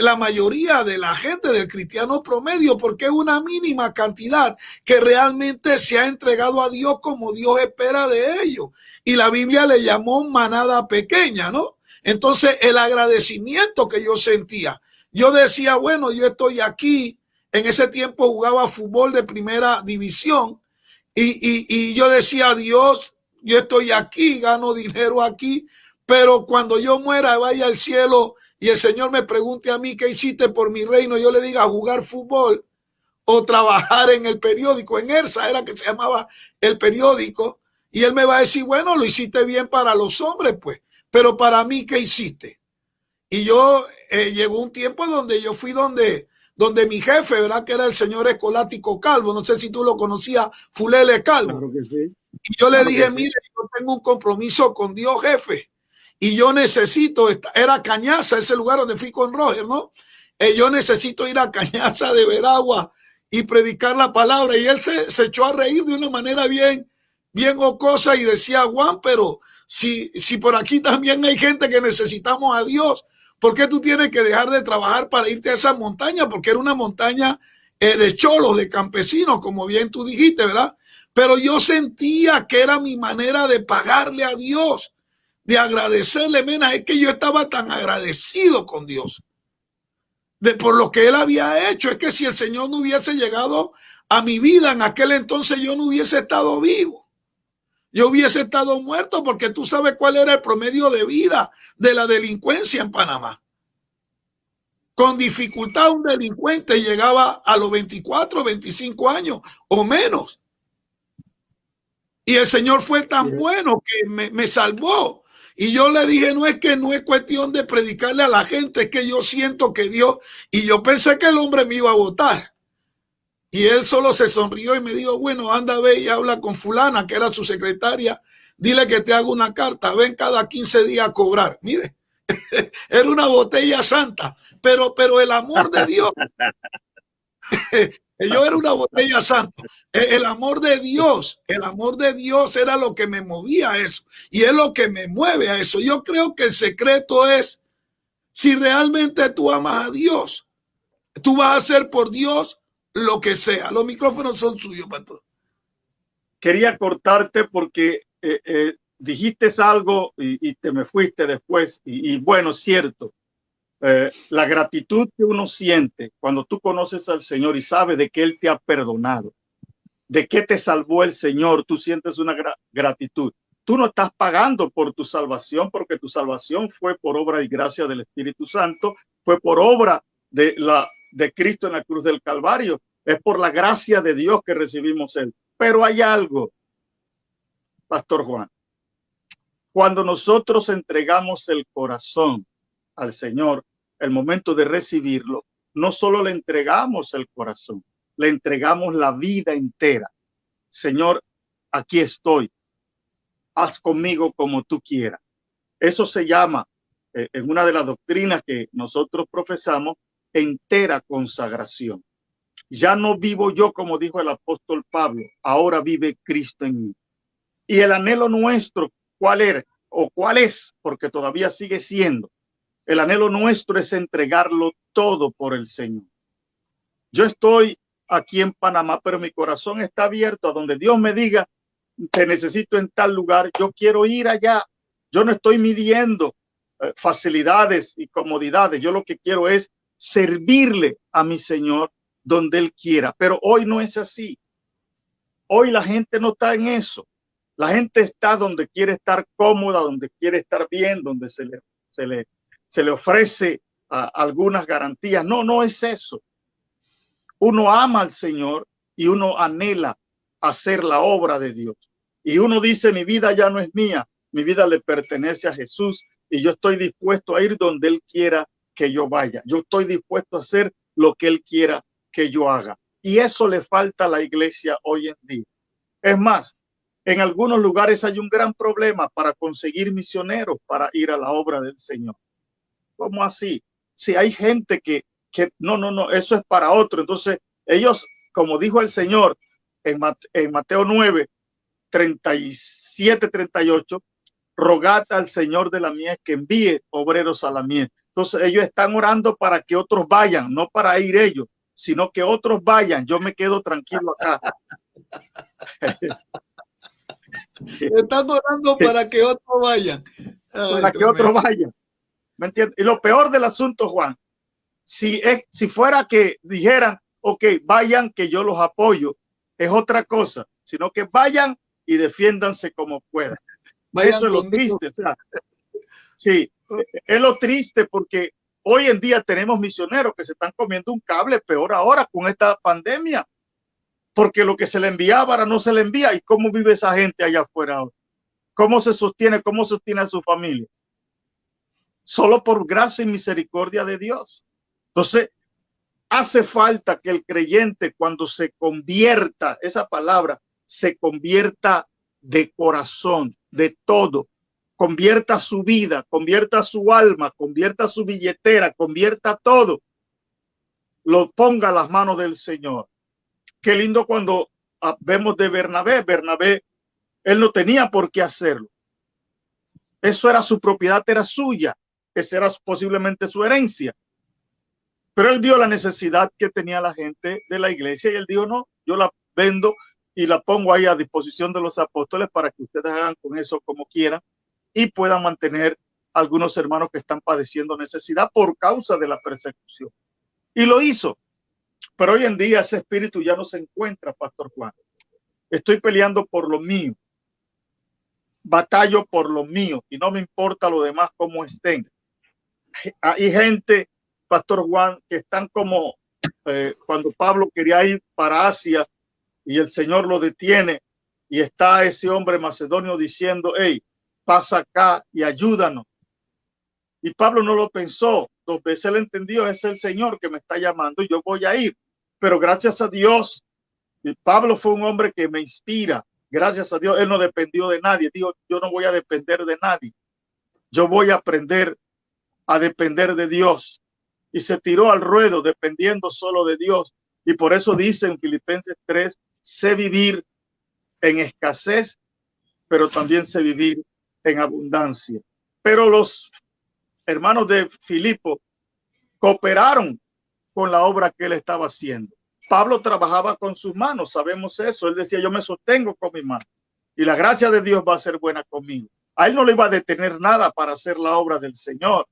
la mayoría de la gente, del cristiano promedio, porque es una mínima cantidad que realmente se ha entregado a Dios como Dios espera de ellos. Y la Biblia le llamó manada pequeña, ¿no? Entonces el agradecimiento que yo sentía, yo decía, bueno, yo estoy aquí. En ese tiempo jugaba fútbol de primera división y yo decía, Dios, yo estoy aquí, gano dinero aquí, pero cuando yo muera, vaya al cielo y el Señor me pregunte a mí qué hiciste por mi reino, yo le diga jugar fútbol o trabajar en el periódico, en ERSA era que se llamaba el periódico, y él me va a decir, bueno, lo hiciste bien para los hombres, pues, pero para mí, ¿qué hiciste? Y yo llegó un tiempo donde yo fui donde mi jefe, ¿verdad? Que era el señor Escolástico Calvo, no sé si tú lo conocías, Fulele Calvo. Claro que sí. Y yo le dije, mire, yo tengo un compromiso con Dios, jefe. Y yo necesito, era Cañaza, ese lugar donde fui con Roger, ¿no? Yo necesito ir a Cañaza de Veragua y predicar la palabra. Y él se echó a reír de una manera bien jocosa y decía, Juan, pero si por aquí también hay gente que necesitamos a Dios, ¿por qué tú tienes que dejar de trabajar para irte a esa montaña? Porque era una montaña de cholos, de campesinos, como bien tú dijiste, ¿verdad? Pero yo sentía que era mi manera de pagarle a Dios, de agradecerle, Mena. Es que yo estaba tan agradecido con Dios por lo que él había hecho. Es que si el Señor no hubiese llegado a mi vida en aquel entonces, yo no hubiese estado vivo. Yo hubiese estado muerto, porque tú sabes cuál era el promedio de vida de la delincuencia en Panamá. Con dificultad un delincuente llegaba a los 24, 25 años o menos. Y el Señor fue tan bueno que me salvó. Y yo le dije, no es cuestión de predicarle a la gente, es que yo siento que Dios, y yo pensé que el hombre me iba a votar. Y él solo se sonrió y me dijo, bueno, anda, ve y habla con fulana, que era su secretaria, dile que te haga una carta, ven cada 15 días a cobrar. Mire, era una botella santa, pero el amor de Dios, yo era una botella santa. El amor de Dios era lo que me movía a eso. Y es lo que me mueve a eso. Yo creo que el secreto es, si realmente tú amas a Dios, tú vas a hacer por Dios lo que sea. Los micrófonos son suyos, pastor. Quería cortarte porque dijiste algo y te me fuiste después. Y bueno, cierto. La gratitud que uno siente cuando tú conoces al Señor y sabes de que Él te ha perdonado, de que te salvó el Señor, tú sientes una gratitud. Tú no estás pagando por tu salvación, porque tu salvación fue por obra y gracia del Espíritu Santo, fue por obra de Cristo en la cruz del Calvario, es por la gracia de Dios que recibimos Él. Pero hay algo, Pastor Juan, cuando nosotros entregamos el corazón al Señor, el momento de recibirlo, no solo le entregamos el corazón, le entregamos la vida entera. Señor, aquí estoy, haz conmigo como tú quieras. Eso se llama en una de las doctrinas que nosotros profesamos, entera consagración. Ya no vivo yo, como dijo el apóstol Pablo, ahora vive Cristo en mí. Y el anhelo nuestro, ¿cuál era? ¿O cuál es? Porque todavía sigue siendo. El anhelo nuestro es entregarlo todo por el Señor. Yo estoy aquí en Panamá, pero mi corazón está abierto a donde Dios me diga, te necesito en tal lugar, yo quiero ir allá. Yo no estoy midiendo facilidades y comodidades. Yo lo que quiero es servirle a mi Señor donde Él quiera. Pero hoy no es así. Hoy la gente no está en eso. La gente está donde quiere estar cómoda, donde quiere estar bien, donde se le ofrece algunas garantías. No, no es eso. Uno ama al Señor y uno anhela hacer la obra de Dios. Y uno dice, mi vida ya no es mía, mi vida le pertenece a Jesús y yo estoy dispuesto a ir donde Él quiera que yo vaya. Yo estoy dispuesto a hacer lo que Él quiera que yo haga. Y eso le falta a la iglesia hoy en día. Es más, en algunos lugares hay un gran problema para conseguir misioneros para ir a la obra del Señor. ¿Cómo así? Si hay gente que no, eso es para otro. Entonces ellos, como dijo el Señor en Mateo 9, 37, 38, rogad al Señor de la mies que envíe obreros a la mies. Entonces ellos están orando para que otros vayan, no para ir ellos, sino que otros vayan. Yo me quedo tranquilo acá. Están orando para que otros vayan. Para que otros vayan. ¿Me entiendes? Y lo peor del asunto, Juan, si fuera que dijeran, ok, vayan que yo los apoyo, es otra cosa, sino que vayan y defiéndanse como puedan. Vayan. Eso es lo triste. O sea, sí, es lo triste porque hoy en día tenemos misioneros que se están comiendo un cable, peor ahora con esta pandemia, porque lo que se le enviaba ahora no se le envía. ¿Y cómo vive esa gente allá afuera ahora? ¿Cómo se sostiene? ¿Cómo sostiene a su familia? Solo por gracia y misericordia de Dios. Entonces, hace falta que el creyente, cuando se convierta, esa palabra, se convierta de corazón, de todo, convierta su vida, convierta su alma, convierta su billetera, convierta todo, lo ponga a las manos del Señor. Qué lindo cuando vemos de Bernabé. Bernabé, él no tenía por qué hacerlo. Eso era su propiedad, era suya. Esa era posiblemente su herencia. Pero él vio la necesidad que tenía la gente de la iglesia y él dijo, no, yo la vendo y la pongo ahí a disposición de los apóstoles para que ustedes hagan con eso como quieran y puedan mantener a algunos hermanos que están padeciendo necesidad por causa de la persecución. Y lo hizo. Pero hoy en día ese espíritu ya no se encuentra, Pastor Juan. Estoy peleando por lo mío. Batallo por lo mío y no me importa lo demás como estén. Hay gente, Pastor Juan, que están como cuando Pablo quería ir para Asia y el Señor lo detiene y está ese hombre macedonio diciendo, hey, pasa acá y ayúdanos. Y Pablo no lo pensó 2 veces, él entendió, es el Señor que me está llamando y yo voy a ir. Pero gracias a Dios, Pablo fue un hombre que me inspira. Gracias a Dios, él no dependió de nadie. Dijo, yo no voy a depender de nadie. Yo voy a aprender a depender de Dios. Y se tiró al ruedo dependiendo solo de Dios. Y por eso dice en Filipenses 3, sé vivir en escasez, pero también sé vivir en abundancia. Pero los hermanos de Filipo cooperaron con la obra que él estaba haciendo. Pablo trabajaba con sus manos, sabemos eso. Él decía, yo me sostengo con mi mano y la gracia de Dios va a ser buena conmigo. A él no le iba a detener nada para hacer la obra del Señor.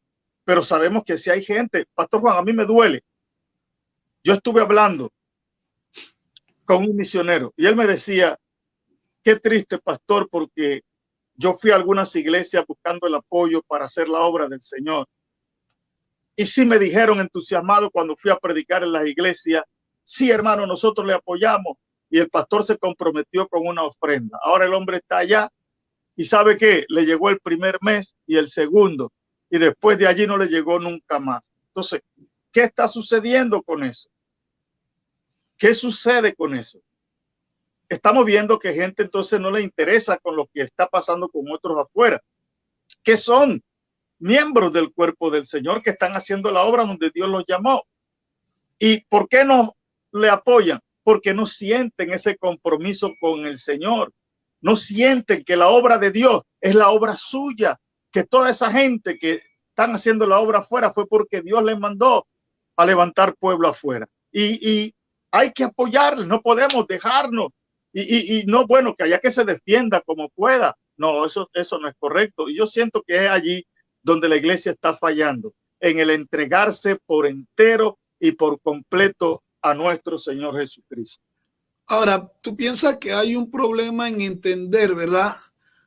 Pero sabemos que si hay gente, Pastor Juan, a mí me duele. Yo estuve hablando con un misionero y él me decía, qué triste, pastor, porque yo fui a algunas iglesias buscando el apoyo para hacer la obra del Señor. Y sí me dijeron entusiasmado cuando fui a predicar en las iglesias, sí, hermano, nosotros le apoyamos. Y el pastor se comprometió con una ofrenda. Ahora el hombre está allá y ¿sabe qué? Le llegó el primer mes y el segundo. Y después de allí no le llegó nunca más. Entonces, ¿qué está sucediendo con eso? ¿Qué sucede con eso? Estamos viendo que gente entonces no le interesa con lo que está pasando con otros afuera. ¿Qué son? miembros del cuerpo del Señor que están haciendo la obra donde Dios los llamó. ¿Y por qué no le apoyan? Porque no sienten ese compromiso con el Señor. No sienten que la obra de Dios es la obra suya, que toda esa gente que están haciendo la obra afuera fue porque Dios les mandó a levantar pueblo afuera. Y hay que apoyarles, no podemos dejarnos. Y no, bueno, que haya que se defienda como pueda. No, eso no es correcto. Y yo siento que es allí donde la iglesia está fallando, en el entregarse por entero y por completo a nuestro Señor Jesucristo. Ahora, tú piensas que hay un problema en entender, ¿verdad?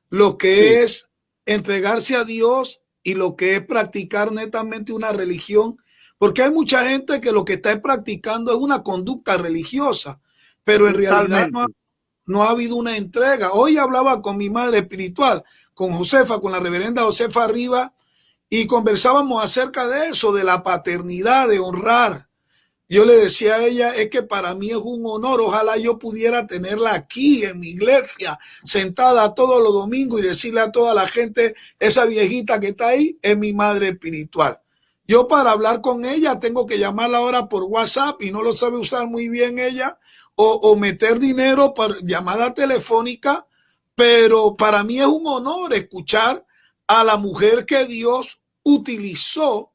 Lo que es entregarse a Dios y lo que es practicar netamente una religión, porque hay mucha gente que lo que está practicando es una conducta religiosa, pero en realidad no ha habido una entrega. Hoy hablaba con mi madre espiritual, con Josefa, con la reverenda Josefa Arriba, y conversábamos acerca de eso, de la paternidad, de honrar. Yo le decía a ella, es que para mí es un honor, ojalá yo pudiera tenerla aquí en mi iglesia, sentada todos los domingos y decirle a toda la gente, esa viejita que está ahí es mi madre espiritual. Yo para hablar con ella tengo que llamarla ahora por WhatsApp y no lo sabe usar muy bien ella, o meter dinero por llamada telefónica, pero para mí es un honor escuchar a la mujer que Dios utilizó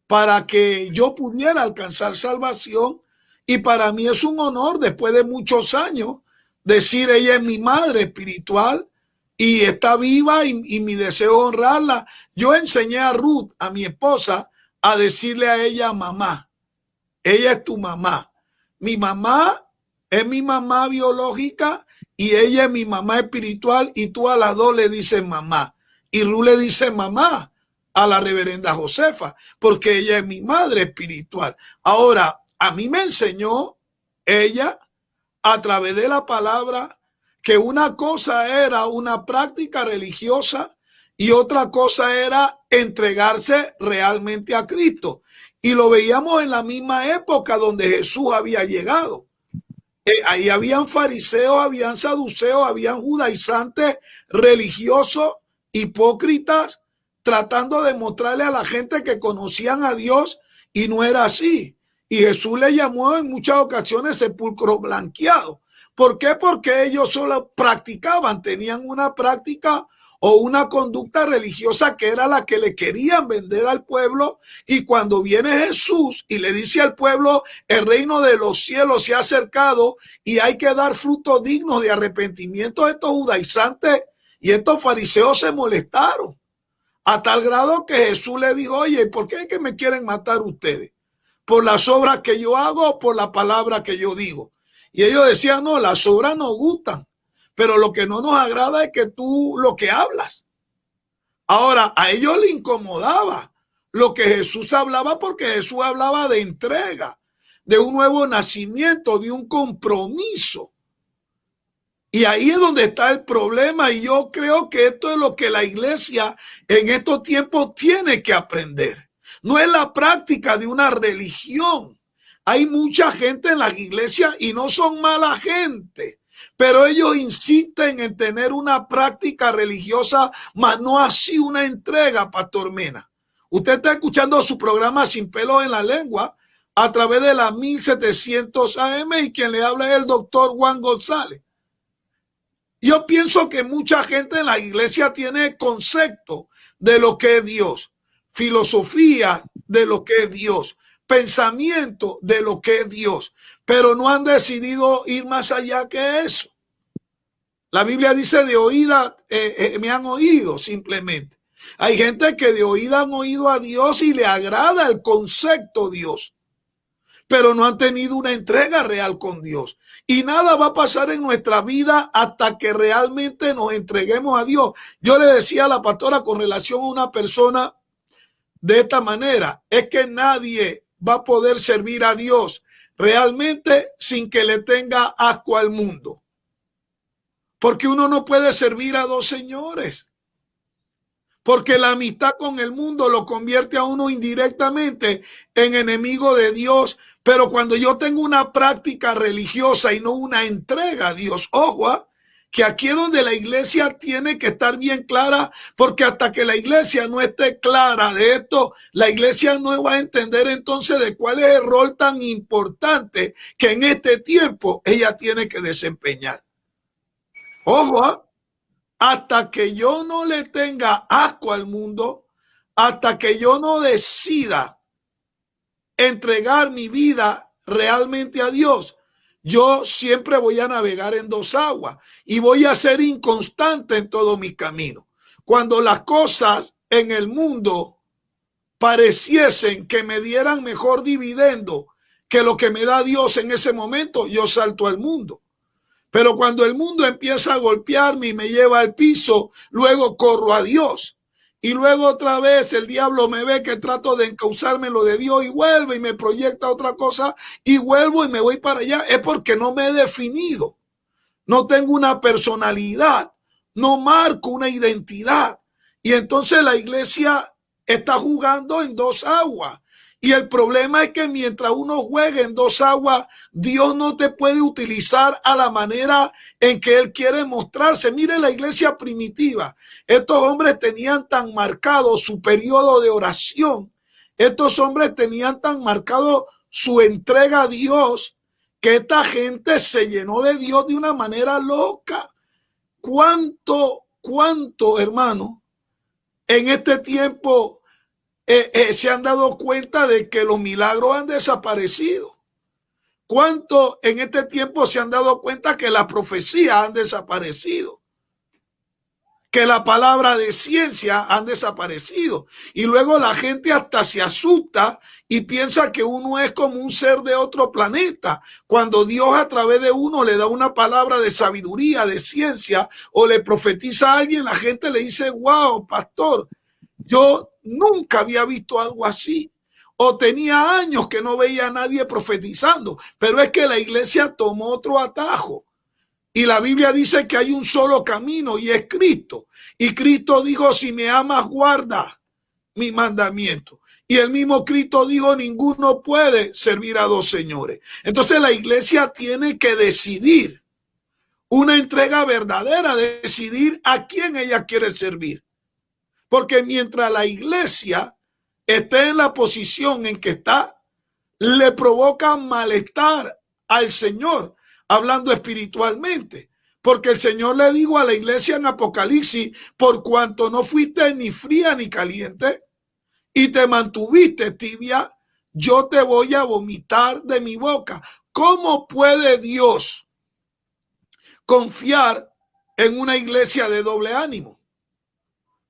para que yo pudiera alcanzar salvación, y para mí es un honor después de muchos años decir ella es mi madre espiritual y está viva y mi deseo honrarla. Yo enseñé a Ruth, a mi esposa, a decirle a ella mamá. Ella es tu mamá. Mi mamá es mi mamá biológica y ella es mi mamá espiritual, y tú a las dos le dices mamá. Y Ruth le dice mamá a la reverenda Josefa, porque ella es mi madre espiritual. Ahora, a mí me enseñó ella a través de la palabra que una cosa era una práctica religiosa y otra cosa era entregarse realmente a Cristo. Y lo veíamos en la misma época donde Jesús había llegado. Ahí habían fariseos, habían saduceos, habían judaizantes religiosos, hipócritas, tratando de mostrarle a la gente que conocían a Dios, y no era así. Y Jesús le llamó en muchas ocasiones sepulcro blanqueado. ¿Por qué? Porque ellos solo practicaban, tenían una práctica o una conducta religiosa que era la que le querían vender al pueblo. Y cuando viene Jesús y le dice al pueblo, el reino de los cielos se ha acercado y hay que dar frutos dignos de arrepentimiento, estos judaizantes y estos fariseos se molestaron. A tal grado que Jesús le dijo, oye, ¿por qué es que me quieren matar ustedes? ¿Por las obras que yo hago o por la palabra que yo digo? Y ellos decían, no, las obras nos gustan, pero lo que no nos agrada es que tú lo que hablas. Ahora, a ellos les incomodaba lo que Jesús hablaba, porque Jesús hablaba de entrega, de un nuevo nacimiento, de un compromiso. Y ahí es donde está el problema, y yo creo que esto es lo que la iglesia en estos tiempos tiene que aprender. No es la práctica de una religión. Hay mucha gente en las iglesias y no son mala gente, pero ellos insisten en tener una práctica religiosa, mas no así una entrega, Pastor Mena. Usted está escuchando su programa Sin Pelos en la Lengua a través de la 1700 AM y quien le habla es el doctor Juan González. Yo pienso que mucha gente en la iglesia tiene concepto de lo que es Dios, filosofía de lo que es Dios, pensamiento de lo que es Dios, pero no han decidido ir más allá que eso. La Biblia dice de oída, me han oído simplemente. Hay gente que de oída han oído a Dios y le agrada el concepto Dios, pero no han tenido una entrega real con Dios. Y nada va a pasar en nuestra vida hasta que realmente nos entreguemos a Dios. Yo le decía a la pastora con relación a una persona de esta manera, es que nadie va a poder servir a Dios realmente sin que le tenga asco al mundo. Porque uno no puede servir a dos señores. Porque la amistad con el mundo lo convierte a uno indirectamente en enemigo de Dios. Pero cuando yo tengo una práctica religiosa y no una entrega a Dios, ojo, que aquí es donde la iglesia tiene que estar bien clara, porque hasta que la iglesia no esté clara de esto, la iglesia no va a entender entonces de cuál es el rol tan importante que en este tiempo ella tiene que desempeñar. Ojo, ¿eh? Hasta que yo no le tenga asco al mundo, hasta que yo no decida entregar mi vida realmente a Dios, yo siempre voy a navegar en dos aguas y voy a ser inconstante en todo mi camino. Cuando las cosas en el mundo pareciesen que me dieran mejor dividendo que lo que me da Dios en ese momento, yo salto al mundo. Pero cuando el mundo empieza a golpearme y me lleva al piso, luego corro a Dios. Y luego otra vez el diablo me ve que trato de encauzarme lo de Dios y vuelve y me proyecta otra cosa y vuelvo y me voy para allá. Es porque no me he definido. No tengo una personalidad. No marco una identidad. Y entonces la iglesia está jugando en dos aguas. Y el problema es que mientras uno juegue en dos aguas, Dios no te puede utilizar a la manera en que Él quiere mostrarse. Mire la iglesia primitiva. Estos hombres tenían tan marcado su periodo de oración. Estos hombres tenían tan marcado su entrega a Dios que esta gente se llenó de Dios de una manera loca. ¿Cuánto, hermano, en este tiempo se han dado cuenta de que los milagros han desaparecido? ¿Cuánto en este tiempo se han dado cuenta que las profecías han desaparecido? Que la palabra de ciencia han desaparecido. Y luego la gente hasta se asusta y piensa que uno es como un ser de otro planeta. Cuando Dios a través de uno le da una palabra de sabiduría, de ciencia, o le profetiza a alguien, la gente le dice, wow, pastor, yo nunca había visto algo así. O tenía años que no veía a nadie profetizando. Pero es que la iglesia tomó otro atajo. Y la Biblia dice que hay un solo camino y es Cristo. Y Cristo dijo, si me amas, guarda mi mandamiento. Y el mismo Cristo dijo, ninguno puede servir a dos señores. Entonces la iglesia tiene que decidir una entrega verdadera, decidir a quién ella quiere servir. Porque mientras la iglesia esté en la posición en que está, le provoca malestar al Señor, hablando espiritualmente. Porque el Señor le dijo a la iglesia en Apocalipsis, por cuanto no fuiste ni fría ni caliente y te mantuviste tibia, yo te voy a vomitar de mi boca. ¿Cómo puede Dios confiar en una iglesia de doble ánimo?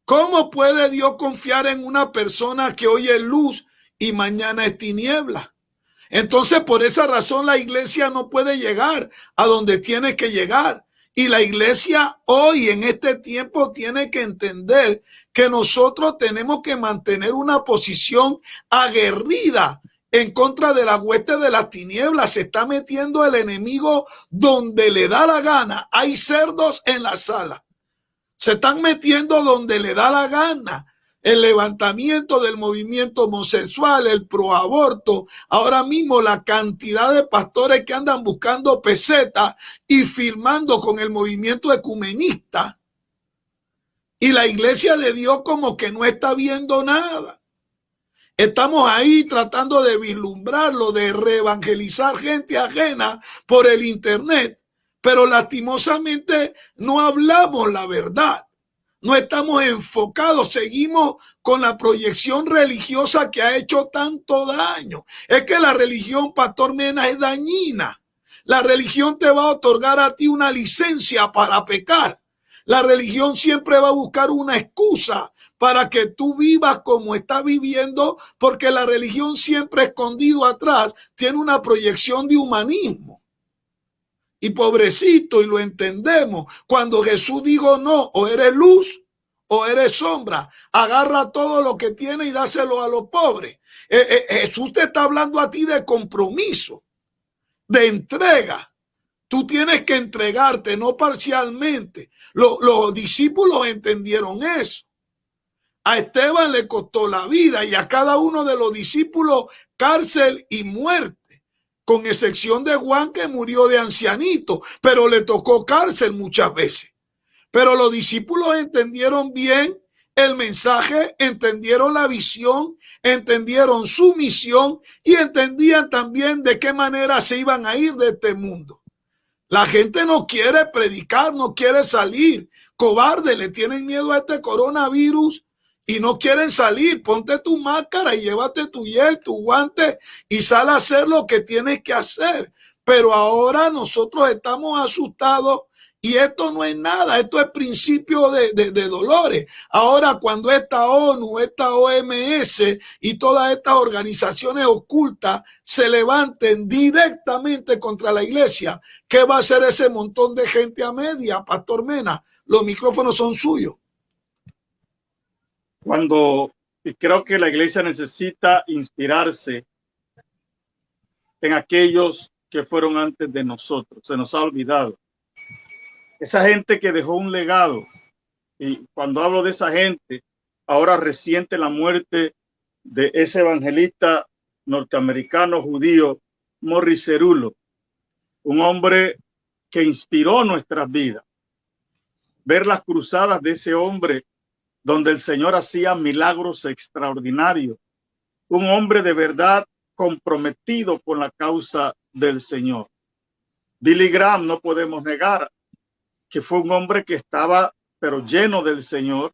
¿Cómo puede Dios confiar en una persona que hoy es luz y mañana es tiniebla? Entonces, por esa razón, la iglesia no puede llegar a donde tiene que llegar. Y la iglesia hoy, en este tiempo, tiene que entender que nosotros tenemos que mantener una posición aguerrida en contra de la hueste de las tinieblas. Se está metiendo el enemigo donde le da la gana. Hay cerdos en la sala. Se están metiendo donde le da la gana. El levantamiento del movimiento homosexual, el proaborto, ahora mismo la cantidad de pastores que andan buscando pesetas y firmando con el movimiento ecumenista. Y la iglesia de Dios como que no está viendo nada. Estamos ahí tratando de vislumbrarlo, de reevangelizar gente ajena por el internet, pero lastimosamente no hablamos la verdad. No estamos enfocados, seguimos con la proyección religiosa que ha hecho tanto daño. Es que la religión, Pastor Mena, es dañina. La religión te va a otorgar a ti una licencia para pecar. La religión siempre va a buscar una excusa para que tú vivas como estás viviendo, porque la religión siempre escondido atrás tiene una proyección de humanismo. Y pobrecito, y lo entendemos, cuando Jesús dijo no, o eres luz o eres sombra, agarra todo lo que tiene y dáselo a los pobres. Jesús te está hablando a ti de compromiso, de entrega. Tú tienes que entregarte, no parcialmente. Los discípulos entendieron eso. A Esteban le costó la vida y a cada uno de los discípulos cárcel y muerte. con excepción de Juan, que murió de ancianito, pero le tocó cárcel muchas veces. Pero los discípulos entendieron bien el mensaje, entendieron la visión, entendieron su misión y entendían también de qué manera se iban a ir de este mundo. La gente no quiere predicar, no quiere salir. Cobarde, le tienen miedo a este coronavirus y no quieren salir. Ponte tu máscara y llévate tu gel, tu guante y sal a hacer lo que tienes que hacer. Pero ahora nosotros estamos asustados y esto no es nada, esto es principio de dolores. Ahora, cuando esta ONU, esta OMS y todas estas organizaciones ocultas se levanten directamente contra la iglesia, ¿qué va a hacer ese montón de gente a media, Pastor Mena? Los micrófonos son suyos. Y creo que la iglesia necesita inspirarse en aquellos que fueron antes de nosotros. Se nos ha olvidado. Esa gente que dejó un legado. Y cuando hablo de esa gente, ahora reciente la muerte de ese evangelista norteamericano judío, Morris Cerullo, un hombre que inspiró nuestras vidas. Ver las cruzadas de ese hombre donde el Señor hacía milagros extraordinarios. Un hombre de verdad comprometido con la causa del Señor. Billy Graham, no podemos negar que fue un hombre que estaba pero lleno del Señor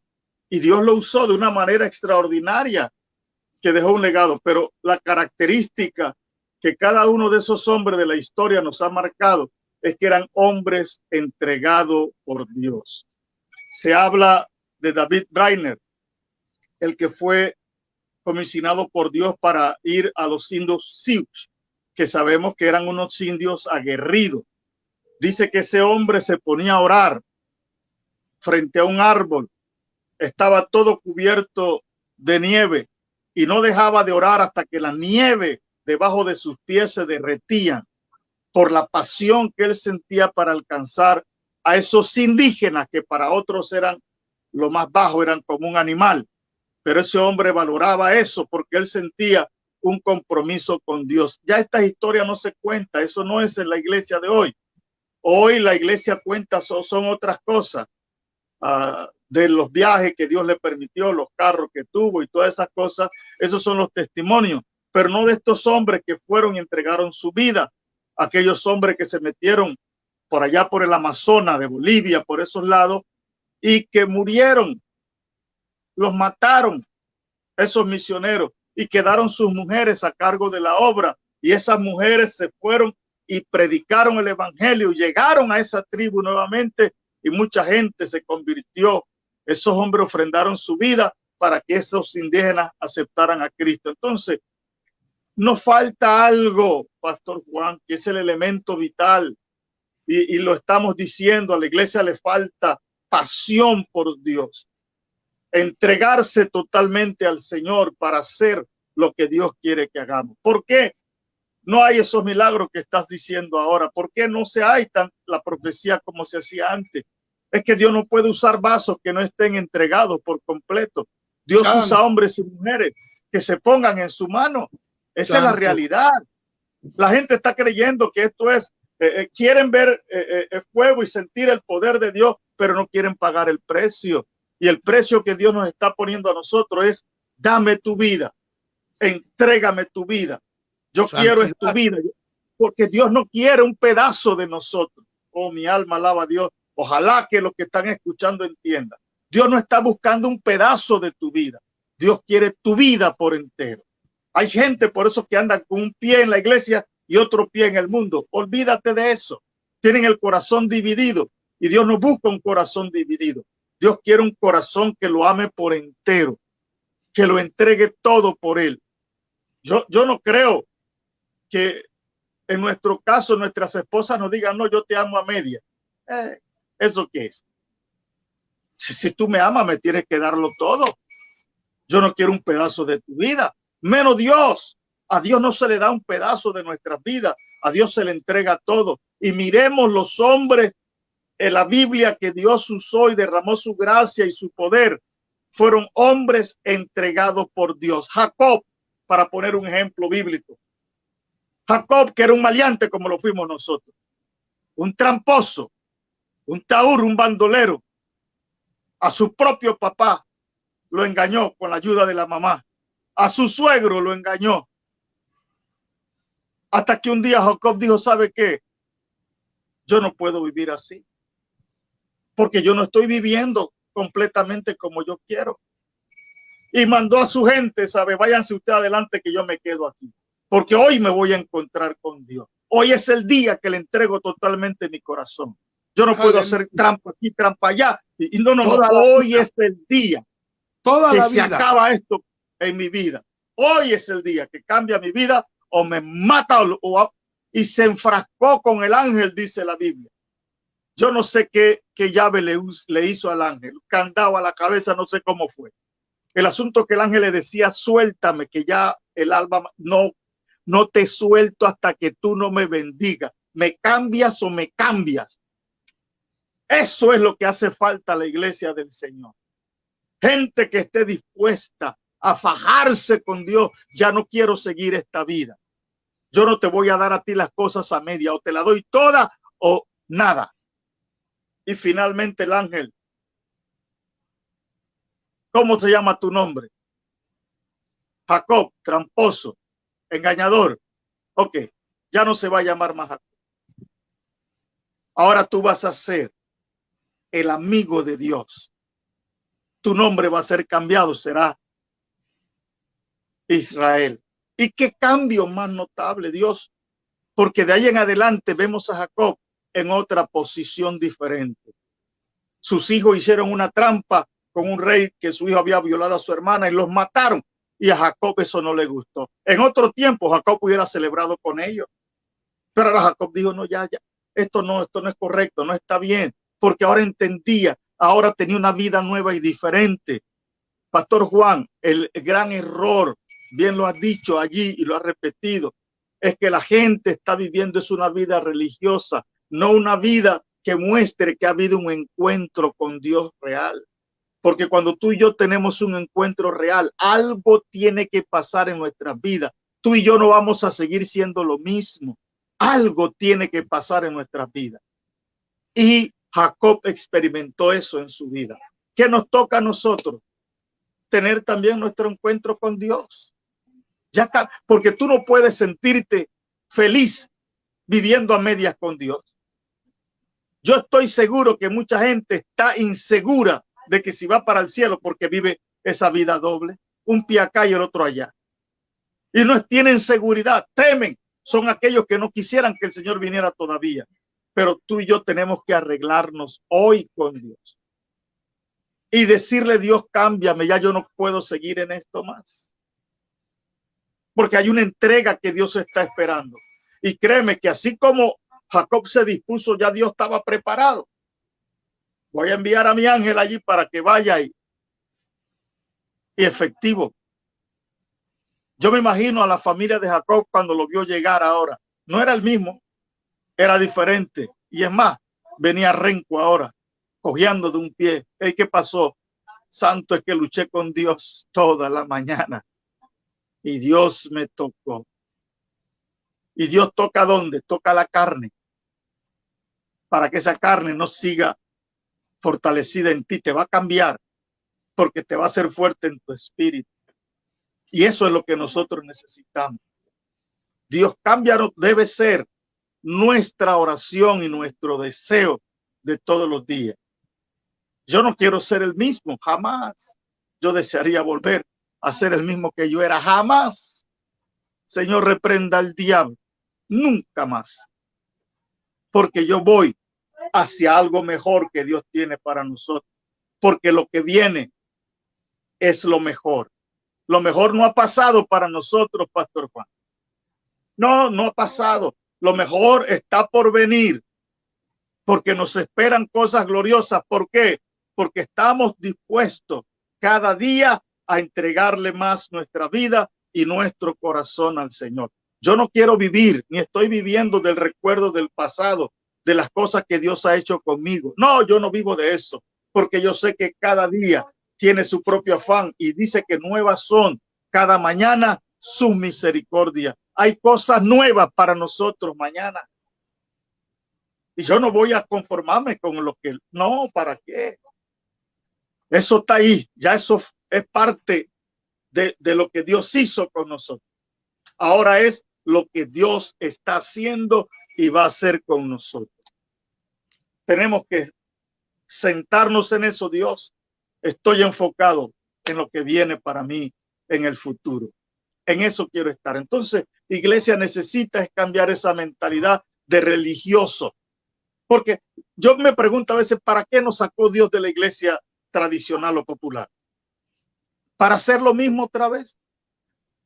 y Dios lo usó de una manera extraordinaria, que dejó un legado. Pero la característica que cada uno de esos hombres de la historia nos ha marcado es que eran hombres entregados por Dios. Se habla de David Brainerd, el que fue comisionado por Dios para ir a los indios Sioux, que sabemos que eran unos indios aguerridos. Dice que ese hombre se ponía a orar frente a un árbol, estaba todo cubierto de nieve y no dejaba de orar hasta que la nieve debajo de sus pies se derretía por la pasión que él sentía para alcanzar a esos indígenas que para otros eran lo más bajo, eran como un animal. Pero ese hombre valoraba eso porque él sentía un compromiso con Dios. Ya esta historia no se cuenta, eso no es en la iglesia de hoy. Hoy la iglesia cuenta son otras cosas, de los viajes que Dios le permitió, los carros que tuvo y todas esas cosas. Esos son los testimonios, pero no de estos hombres que fueron y entregaron su vida. Aquellos hombres que se metieron por allá por el Amazonas de Bolivia, por esos lados, y que murieron, los mataron esos misioneros y quedaron sus mujeres a cargo de la obra. Y esas mujeres se fueron y predicaron el evangelio, llegaron a esa tribu nuevamente y mucha gente se convirtió. Esos hombres ofrendaron su vida para que esos indígenas aceptaran a Cristo. Entonces, nos falta algo, Pastor Juan, que es el elemento vital y lo estamos diciendo, a la iglesia le falta pasión por Dios, entregarse totalmente al Señor para hacer lo que Dios quiere que hagamos. ¿Por qué no hay esos milagros que estás diciendo ahora? ¿Por qué no se hay la profecía como se hacía antes? Es que Dios no puede usar vasos que no estén entregados por completo. Dios usa hombres y mujeres que se pongan en su mano. Esa es la realidad. La gente está creyendo que esto es, quieren ver fuego y sentir el poder de Dios, pero no quieren pagar el precio. Y el precio que Dios nos está poniendo a nosotros es: dame tu vida, entrégame tu vida. Yo quiero es tu vida, porque Dios no quiere un pedazo de nosotros. Oh, mi alma alaba a Dios. Ojalá que los que están escuchando entiendan. Dios no está buscando un pedazo de tu vida. Dios quiere tu vida por entero. Hay gente por eso que andan con un pie en la iglesia y otro pie en el mundo. Olvídate de eso. Tienen el corazón dividido y Dios no busca un corazón dividido. Dios quiere un corazón que lo ame por entero, que lo entregue todo por él. Yo no creo que en nuestro caso nuestras esposas nos digan: no, yo te amo a media. ¿Eso qué es? Si tú me amas, me tienes que darlo todo. Yo no quiero un pedazo de tu vida, menos Dios. A Dios no se le da un pedazo de nuestras vidas, a Dios se le entrega todo. Y miremos los hombres en la Biblia que Dios usó y derramó su gracia y su poder. Fueron hombres entregados por Dios. Jacob, para poner un ejemplo bíblico. Jacob, que era un maleante como lo fuimos nosotros, un tramposo, un taur, un bandolero, a su propio papá lo engañó con la ayuda de la mamá, a su suegro lo engañó, hasta que un día Jacob dijo, ¿sabe qué? Yo no puedo vivir así, porque yo no estoy viviendo completamente como yo quiero. Y mandó a su gente, ¿sabe? Váyanse usted adelante que yo me quedo aquí, porque hoy me voy a encontrar con Dios. Hoy es el día que le entrego totalmente mi corazón. Yo no puedo hacer trampa aquí, trampa allá. Y no, hoy es el día que se acaba esto en mi vida. Hoy es el día que cambia mi vida o me mata y se enfrascó con el ángel, dice la Biblia. Yo no sé qué llave le hizo al ángel, candado a la cabeza, no sé cómo fue. El asunto que el ángel le decía, suéltame, que ya el alma no te suelto hasta que tú no me bendigas. ¿Me cambias o me cambias? Eso es lo que hace falta a la iglesia del Señor. Gente que esté dispuesta a fajarse con Dios. Ya no quiero seguir esta vida. Yo no te voy a dar a ti las cosas a media. O te la doy toda o nada. Y finalmente el ángel. ¿Cómo se llama tu nombre? Jacob, tramposo, engañador. Ok, ya no se va a llamar más Jacob. Ahora tú vas a ser el amigo de Dios. Tu nombre va a ser cambiado, será Israel. ¿Y qué cambio más notable, Dios? Porque de ahí en adelante vemos a Jacob en otra posición diferente. Sus hijos hicieron una trampa con un rey que su hijo había violado a su hermana y los mataron. Y a Jacob eso no le gustó. En otro tiempo Jacob hubiera celebrado con ellos. Pero ahora Jacob dijo, no, ya, esto no es correcto, no está bien. Porque ahora entendía, ahora tenía una vida nueva y diferente. Pastor Juan, el gran error, bien lo has dicho allí y lo has repetido, es que la gente está viviendo es una vida religiosa, no una vida que muestre que ha habido un encuentro con Dios real. Porque cuando tú y yo tenemos un encuentro real, algo tiene que pasar en nuestras vidas. Tú y yo no vamos a seguir siendo lo mismo. Algo tiene que pasar en nuestras vidas. Y Jacob experimentó eso en su vida. ¿Qué nos toca a nosotros? Tener también nuestro encuentro con Dios. Porque tú no puedes sentirte feliz viviendo a medias con Dios. Yo estoy seguro que mucha gente está insegura de que si va para el cielo porque vive esa vida doble, un pie acá y el otro allá. Y no tienen seguridad, temen. Son aquellos que no quisieran que el Señor viniera todavía. Pero tú y yo tenemos que arreglarnos hoy con Dios. Y decirle, Dios, cámbiame, ya yo no puedo seguir en esto más. Porque hay una entrega que Dios está esperando. Y créeme que así como Jacob se dispuso, ya Dios estaba preparado. Voy a enviar a mi ángel allí para que vaya y efectivo. Yo me imagino a la familia de Jacob cuando lo vio llegar ahora. No era el mismo, era diferente. Y es más, venía renco ahora, cojeando de un pie. Hey, ¿qué pasó? Santo es que luché con Dios toda la mañana. Y Dios me tocó. ¿Y Dios toca dónde? Toca la carne. Para que esa carne no siga fortalecida en ti, te va a cambiar porque te va a hacer fuerte en tu espíritu. Y eso es lo que nosotros necesitamos. Dios cámbianos debe ser nuestra oración y nuestro deseo de todos los días. Yo no quiero ser el mismo, jamás. Yo desearía volver a ser el mismo que yo era, jamás. Señor, reprenda al diablo, nunca más. Porque yo voy hacia algo mejor que Dios tiene para nosotros. Porque lo que viene es lo mejor. Lo mejor no ha pasado para nosotros, Pastor Juan. No ha pasado. Lo mejor está por venir. Porque nos esperan cosas gloriosas. ¿Por qué? Porque estamos dispuestos cada día a entregarle más nuestra vida y nuestro corazón al Señor. Yo no quiero vivir, ni estoy viviendo del recuerdo del pasado, de las cosas que Dios ha hecho conmigo. No, yo no vivo de eso, porque yo sé que cada día tiene su propio afán y dice que nuevas son cada mañana su misericordia. Hay cosas nuevas para nosotros mañana. Y yo no voy a conformarme con lo que... No, ¿para qué? Eso está ahí. Ya eso es parte de lo que Dios hizo con nosotros. Ahora es lo que Dios está haciendo y va a hacer con nosotros. Tenemos que sentarnos en eso. Dios, estoy enfocado en lo que viene para mí en el futuro. En eso quiero estar. Entonces, iglesia necesita cambiar esa mentalidad de religioso. Porque yo me pregunto a veces, ¿para qué nos sacó Dios de la iglesia tradicional o popular? ¿Para hacer lo mismo otra vez?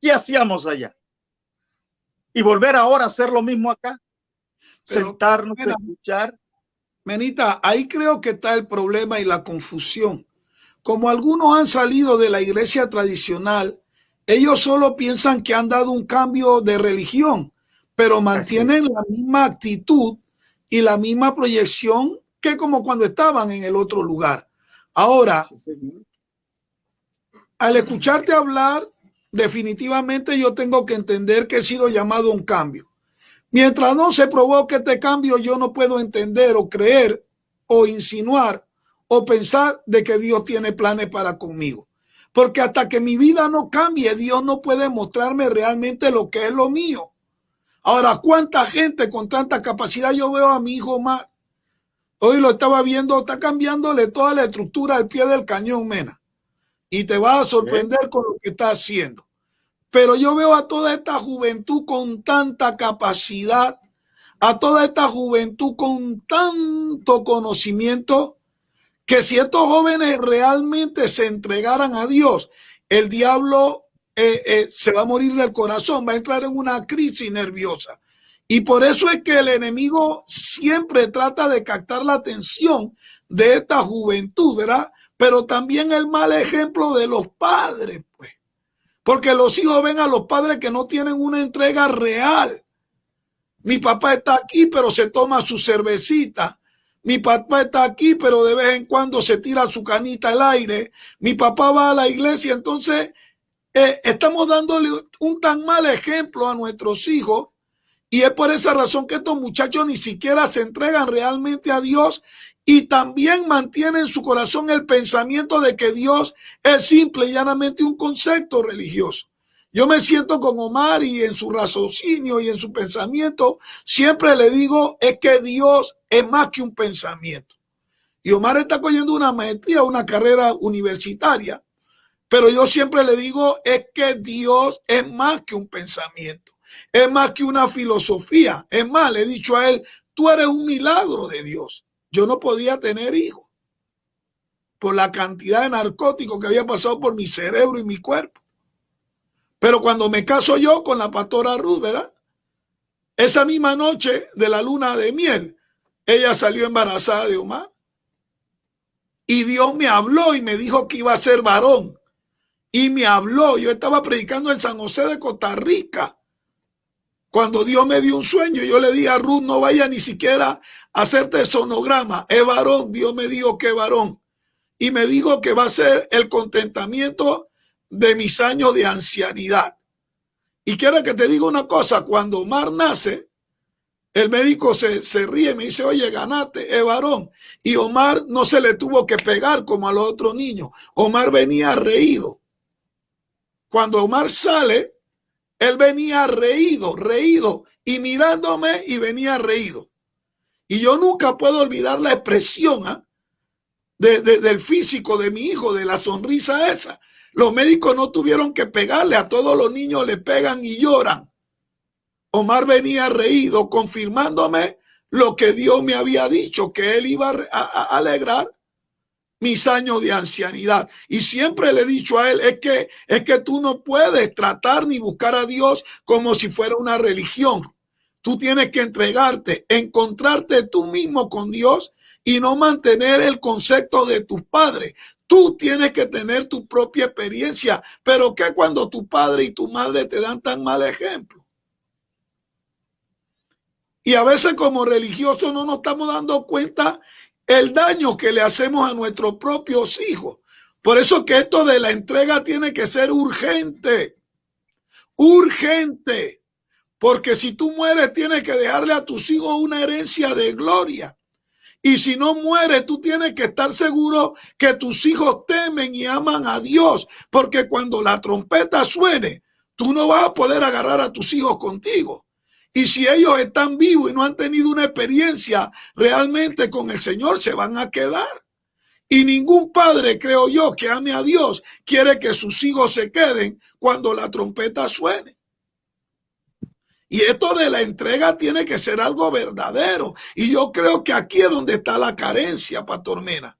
¿Qué hacíamos allá? Y volver ahora a hacer lo mismo acá. Pero, sentarnos, mira, escuchar. Menita, ahí creo que está el problema y la confusión. Como algunos han salido de la iglesia tradicional, ellos solo piensan que han dado un cambio de religión, pero mantienen la misma actitud y la misma proyección que como cuando estaban en el otro lugar. Ahora, al escucharte hablar, definitivamente yo tengo que entender que he sido llamado a un cambio. Mientras no se provoque este cambio, yo no puedo entender o creer o insinuar o pensar de que Dios tiene planes para conmigo. Porque hasta que mi vida no cambie, Dios no puede mostrarme realmente lo que es lo mío. Ahora, ¿cuánta gente con tanta capacidad? Yo veo a mi hijo Omar. Hoy lo estaba viendo, está cambiándole toda la estructura al pie del cañón, Mena. Y te vas a sorprender con lo que está haciendo. Pero yo veo a toda esta juventud con tanta capacidad, a toda esta juventud con tanto conocimiento, que si estos jóvenes realmente se entregaran a Dios, el diablo se va a morir del corazón, va a entrar en una crisis nerviosa. Y por eso es que el enemigo siempre trata de captar la atención de esta juventud, ¿verdad? Pero también el mal ejemplo de los padres, pues. Porque los hijos ven a los padres que no tienen una entrega real. Mi papá está aquí, pero se toma su cervecita. Mi papá está aquí, pero de vez en cuando se tira su canita al aire. Mi papá va a la iglesia. Entonces, estamos dándole un tan mal ejemplo a nuestros hijos. Y es por esa razón que estos muchachos ni siquiera se entregan realmente a Dios y también mantienen en su corazón el pensamiento de que Dios es simple y llanamente un concepto religioso. Yo me siento con Omar y en su raciocinio y en su pensamiento siempre le digo es que Dios es más que un pensamiento. Y Omar está cogiendo una maestría, una carrera universitaria, pero yo siempre le digo es que Dios es más que un pensamiento. Es más que una filosofía. Es más, le he dicho a él, tú eres un milagro de Dios. Yo no podía tener hijos por la cantidad de narcóticos que había pasado por mi cerebro y mi cuerpo. Pero cuando me caso yo con la pastora Ruth, ¿verdad? Esa misma noche de la luna de miel, ella salió embarazada de Omar. Y Dios me habló y me dijo que iba a ser varón. Y me habló. Yo estaba predicando en San José de Costa Rica. Cuando Dios me dio un sueño, yo le dije a Ruth, no vaya ni siquiera a hacerte sonograma. Es varón. Dios me dijo que es varón. Y me dijo que va a ser el contentamiento de mis años de ancianidad. Y quiero que te diga una cosa. Cuando Omar nace, el médico se ríe y me dice, oye, ganaste, es varón. Y Omar no se le tuvo que pegar como a los otros niños. Omar venía reído. Cuando Omar sale, él venía reído y mirándome y venía reído. Y yo nunca puedo olvidar la expresión del físico de mi hijo, de la sonrisa esa. Los médicos no tuvieron que pegarle, a todos los niños le pegan y lloran. Omar venía reído, confirmándome lo que Dios me había dicho, que él iba a alegrar mis años de ancianidad. Y siempre le he dicho a él, es que tú no puedes tratar ni buscar a Dios como si fuera una religión. Tú tienes que entregarte, encontrarte tú mismo con Dios y no mantener el concepto de tus padres. Tú tienes que tener tu propia experiencia, pero ¿qué cuando tu padre y tu madre te dan tan mal ejemplo? Y a veces como religiosos no nos estamos dando cuenta el daño que le hacemos a nuestros propios hijos. Por eso que esto de la entrega tiene que ser urgente. urgente, porque si tú mueres tienes que dejarle a tus hijos una herencia de gloria. Y si no mueres, tú tienes que estar seguro que tus hijos temen y aman a Dios, porque cuando la trompeta suene, tú no vas a poder agarrar a tus hijos contigo. Y si ellos están vivos y no han tenido una experiencia realmente con el Señor, se van a quedar. Y ningún padre, creo yo, que ame a Dios, quiere que sus hijos se queden cuando la trompeta suene. Y esto de la entrega tiene que ser algo verdadero. Y yo creo que aquí es donde está la carencia, Pastor Mena.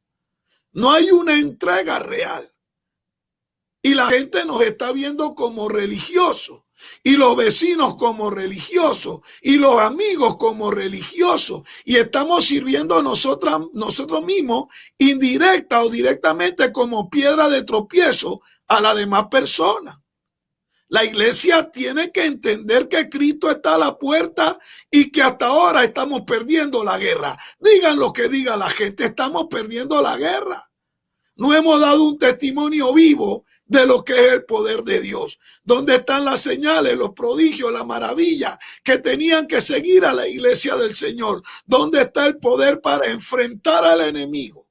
No hay una entrega real. Y la gente nos está viendo como religiosos. Y los vecinos como religiosos. Y los amigos como religiosos. Y estamos sirviendo nosotros mismos, indirecta o directamente, como piedra de tropiezo a las demás personas. La iglesia tiene que entender que Cristo está a la puerta y que hasta ahora estamos perdiendo la guerra. Digan lo que diga la gente, estamos perdiendo la guerra. No hemos dado un testimonio vivo de lo que es el poder de Dios. ¿Dónde están las señales, los prodigios, la maravilla que tenían que seguir a la iglesia del Señor? ¿Dónde está el poder para enfrentar al enemigo?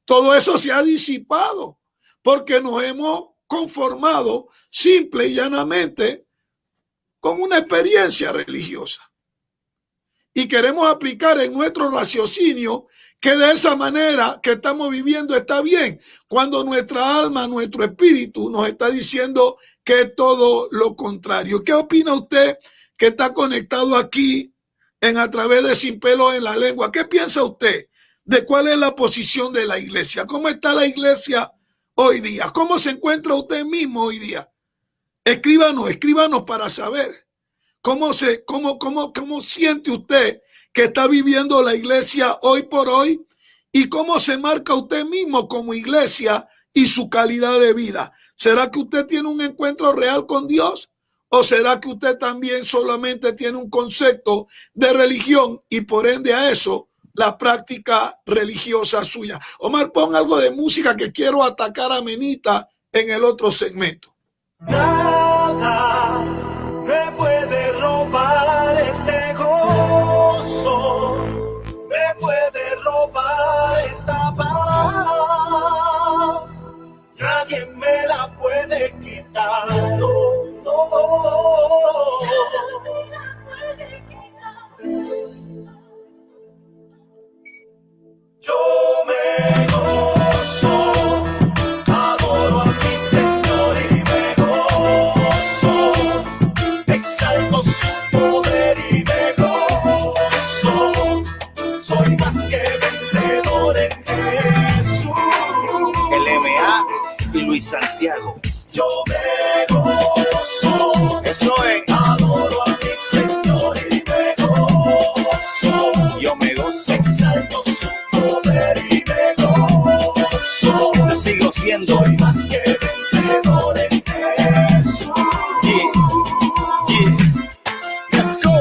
Todo eso se ha disipado porque nos hemos conformado simple y llanamente con una experiencia religiosa. Y queremos aplicar en nuestro raciocinio que de esa manera que estamos viviendo está bien, cuando nuestra alma, nuestro espíritu nos está diciendo que es todo lo contrario. ¿Qué opina usted que está conectado aquí a través de Sin Pelos en la Lengua? ¿Qué piensa usted de cuál es la posición de la iglesia? ¿Cómo está la iglesia hoy día? ¿Cómo se encuentra usted mismo hoy día? Escríbanos para saber cómo siente usted que está viviendo la iglesia hoy por hoy y cómo se marca usted mismo como iglesia y su calidad de vida. ¿Será que usted tiene un encuentro real con Dios? ¿O será que usted también solamente tiene un concepto de religión y por ende a eso la práctica religiosa suya? Omar, pon algo de música que quiero atacar a Menita en el otro segmento. Nada me puede robar este gozo, me puede robar esta paz. Nadie me la puede quitar, no, no. Yo me gozo, adoro a mi Señor y me gozo, exalto su poder y me gozo, soy más que vencedor en Jesús. LMA y Luis Santiago. Yo me gozo, Eso es. adoro a mi Señor y me gozo, Yo me gozo. exalto su poder y me gozo, Te sigo siendo. soy más que vencedor en Jesús. Yeah. Yeah. Let's go.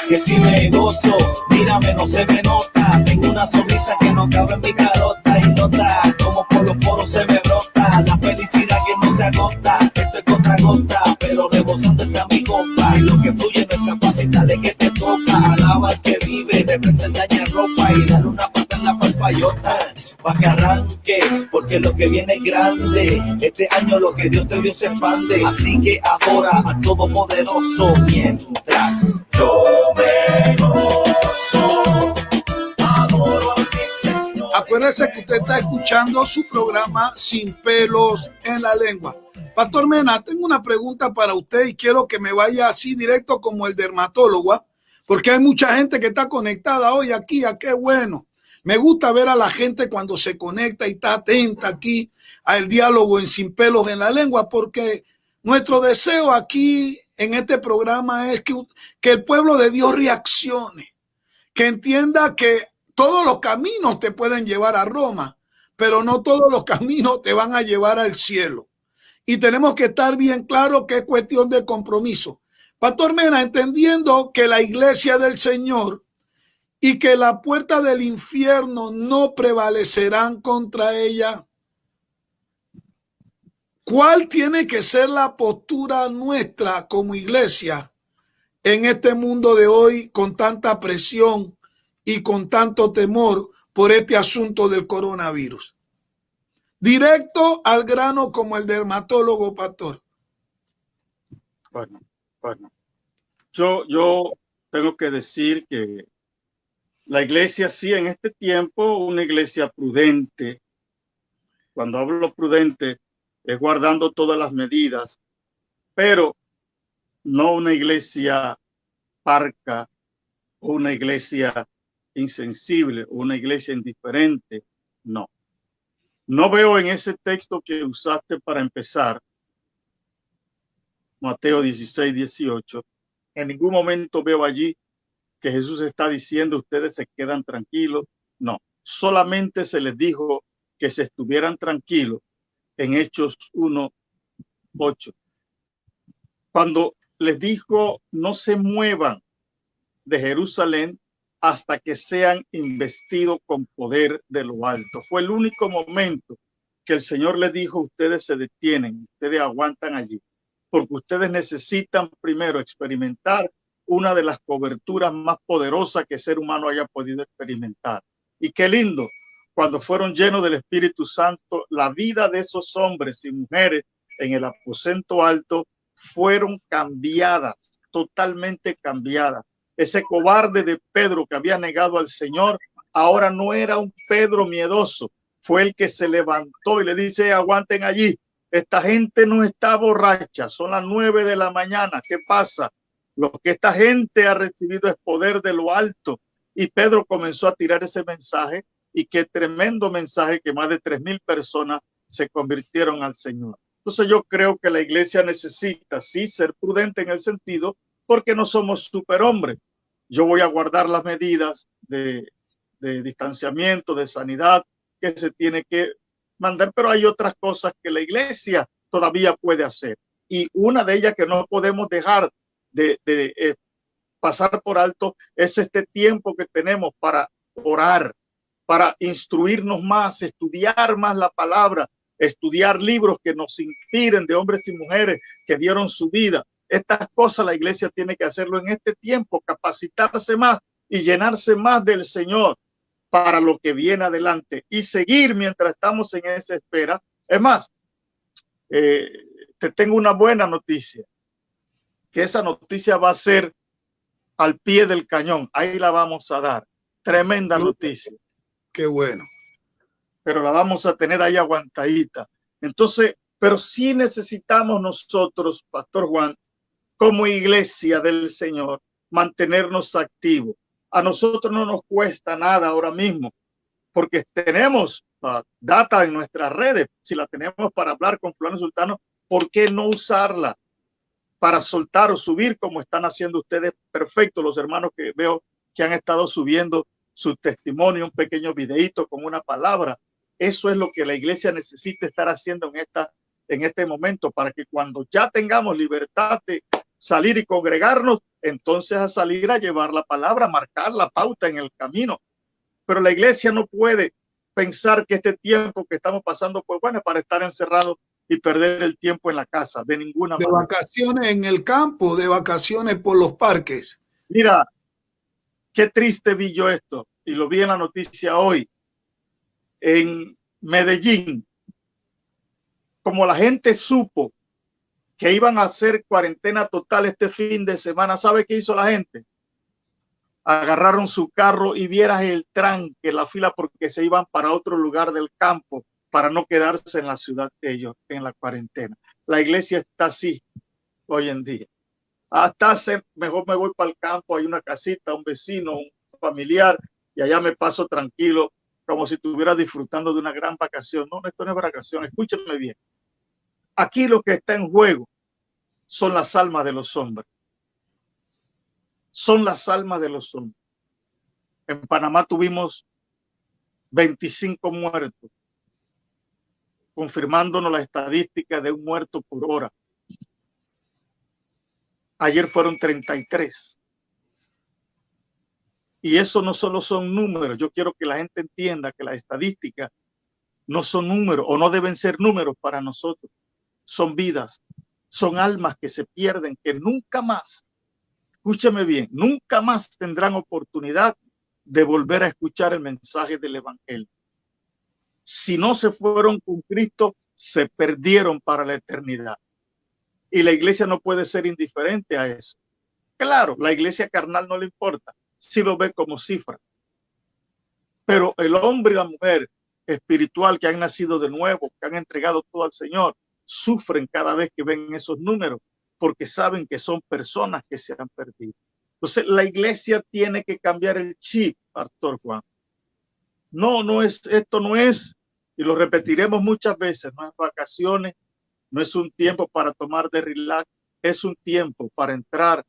Que si me gozo, mírame, no se me nota. Tengo una sonrisa que no cabe en mi carota y nota como por los poros se me brota. La felicidad que no se agota. Esto es gota a gota, pero rebosando está mi copa. Y lo que fluye no es capaz, dale que te toca. Alaba al que vive, de frente daña ropa y dale una pata en la farfallota. Pa' que arranque, porque lo que viene es grande. Este año lo que Dios te dio se expande. Así que adora al Todopoderoso mientras Yo me gozo, adoro a mi Señor. Acuérdese que usted está escuchando su programa Sin Pelos en la Lengua. Pastor Mena, tengo una pregunta para usted y quiero que me vaya así directo como el dermatólogo, porque hay mucha gente que está conectada hoy aquí. ¿A qué bueno? Me gusta ver a la gente cuando se conecta y está atenta aquí al diálogo en Sin Pelos en la Lengua, porque nuestro deseo aquí en este programa es que el pueblo de Dios reaccione, que entienda que todos los caminos te pueden llevar a Roma, pero no todos los caminos te van a llevar al cielo. Y tenemos que estar bien claros que es cuestión de compromiso. Pastor Mena, entendiendo que la iglesia del Señor y que la puerta del infierno no prevalecerán contra ella, ¿Cuál tiene que ser la postura nuestra como iglesia en este mundo de hoy con tanta presión y con tanto temor por este asunto del coronavirus? Directo al grano como el dermatólogo, pastor. Bueno, yo tengo que decir que la iglesia sí, en este tiempo, una iglesia prudente. Cuando hablo prudente, es guardando todas las medidas, pero no una iglesia parca o una iglesia insensible o una iglesia indiferente. No. No veo en ese texto que usaste para empezar, Mateo 16, 18, en ningún momento veo allí que Jesús está diciendo ustedes se quedan tranquilos. No, solamente se les dijo que se estuvieran tranquilos en Hechos 1, 8. Cuando les dijo no se muevan de Jerusalén hasta que sean investidos con poder de lo alto. Fue el único momento que el Señor les dijo ustedes se detienen, ustedes aguantan allí, porque ustedes necesitan primero experimentar una de las coberturas más poderosas que el ser humano haya podido experimentar. Y qué lindo, cuando fueron llenos del Espíritu Santo, la vida de esos hombres y mujeres en el aposento alto fueron cambiadas, totalmente cambiadas. Ese cobarde de Pedro que había negado al Señor, ahora no era un Pedro miedoso, fue el que se levantó y le dice, aguanten allí, esta gente no está borracha, son las 9 de la mañana, ¿qué pasa? Lo que esta gente ha recibido es poder de lo alto. Y Pedro comenzó a tirar ese mensaje, y qué tremendo mensaje, que más de 3,000 personas se convirtieron al Señor. Entonces yo creo que la iglesia necesita sí ser prudente en el sentido, porque no somos superhombres. Yo voy a guardar las medidas de distanciamiento, de sanidad que se tiene que mandar, pero hay otras cosas que la iglesia todavía puede hacer. Y una de ellas que no podemos dejar de pasar por alto es este tiempo que tenemos para orar, para instruirnos más, estudiar más la palabra, estudiar libros que nos inspiren de hombres y mujeres que dieron su vida. Estas cosas la iglesia tiene que hacerlo en este tiempo, capacitarse más y llenarse más del Señor para lo que viene adelante y seguir mientras estamos en esa espera. Es más, te tengo una buena noticia, que esa noticia va a ser al pie del cañón. Ahí la vamos a dar. Tremenda noticia. Qué bueno. Pero la vamos a tener ahí aguantadita. Entonces, pero sí necesitamos nosotros, Pastor Juan, como iglesia del Señor, mantenernos activos. A nosotros no nos cuesta nada ahora mismo, porque tenemos data en nuestras redes. Si la tenemos para hablar con fulano sultano, ¿por qué no usarla para soltar o subir como están haciendo ustedes? Perfecto, los hermanos que veo que han estado subiendo su testimonio, un pequeño videíto con una palabra. Eso es lo que la iglesia necesita estar haciendo en este momento, para que cuando ya tengamos libertad de salir y congregarnos, entonces a salir a llevar la palabra, marcar la pauta en el camino. Pero la iglesia no puede pensar que este tiempo que estamos pasando, pues bueno, para estar encerrados y perder el tiempo en la casa, de ninguna manera. De vacaciones en el campo, de vacaciones por los parques. Mira, qué triste vi yo esto, y lo vi en la noticia hoy, en Medellín. Como la gente supo que iban a hacer cuarentena total este fin de semana, ¿sabe qué hizo la gente? Agarraron su carro y vieras el tranque, la fila, porque se iban para otro lugar del campo para no quedarse en la ciudad de ellos, en la cuarentena. La iglesia está así hoy en día. Hasta mejor me voy para el campo, hay una casita, un vecino, un familiar, y allá me paso tranquilo, como si estuviera disfrutando de una gran vacación. No, esto no es vacación, escúchenme bien. Aquí lo que está en juego son las almas de los hombres. Son las almas de los hombres. En Panamá tuvimos 25 muertos, confirmándonos la estadística de un muerto por hora. Ayer fueron 33. Y eso no solo son números. Yo quiero que la gente entienda que las estadísticas no son números, o no deben ser números para nosotros. son vidas, son almas que se pierden, que nunca más, escúcheme bien, nunca más tendrán oportunidad de volver a escuchar el mensaje del evangelio. Si no se fueron con Cristo, se perdieron para la eternidad. Y la iglesia no puede ser indiferente a eso. Claro, la iglesia carnal no le importa, si lo ve como cifra. Pero el hombre y la mujer espiritual que han nacido de nuevo, que han entregado todo al Señor, sufren cada vez que ven esos números, porque saben que son personas que se han perdido. Entonces la iglesia tiene que cambiar el chip, Pastor Juan. Esto no es, y lo repetiremos muchas veces, no es vacaciones, no es un tiempo para tomar de relax, es un tiempo para entrar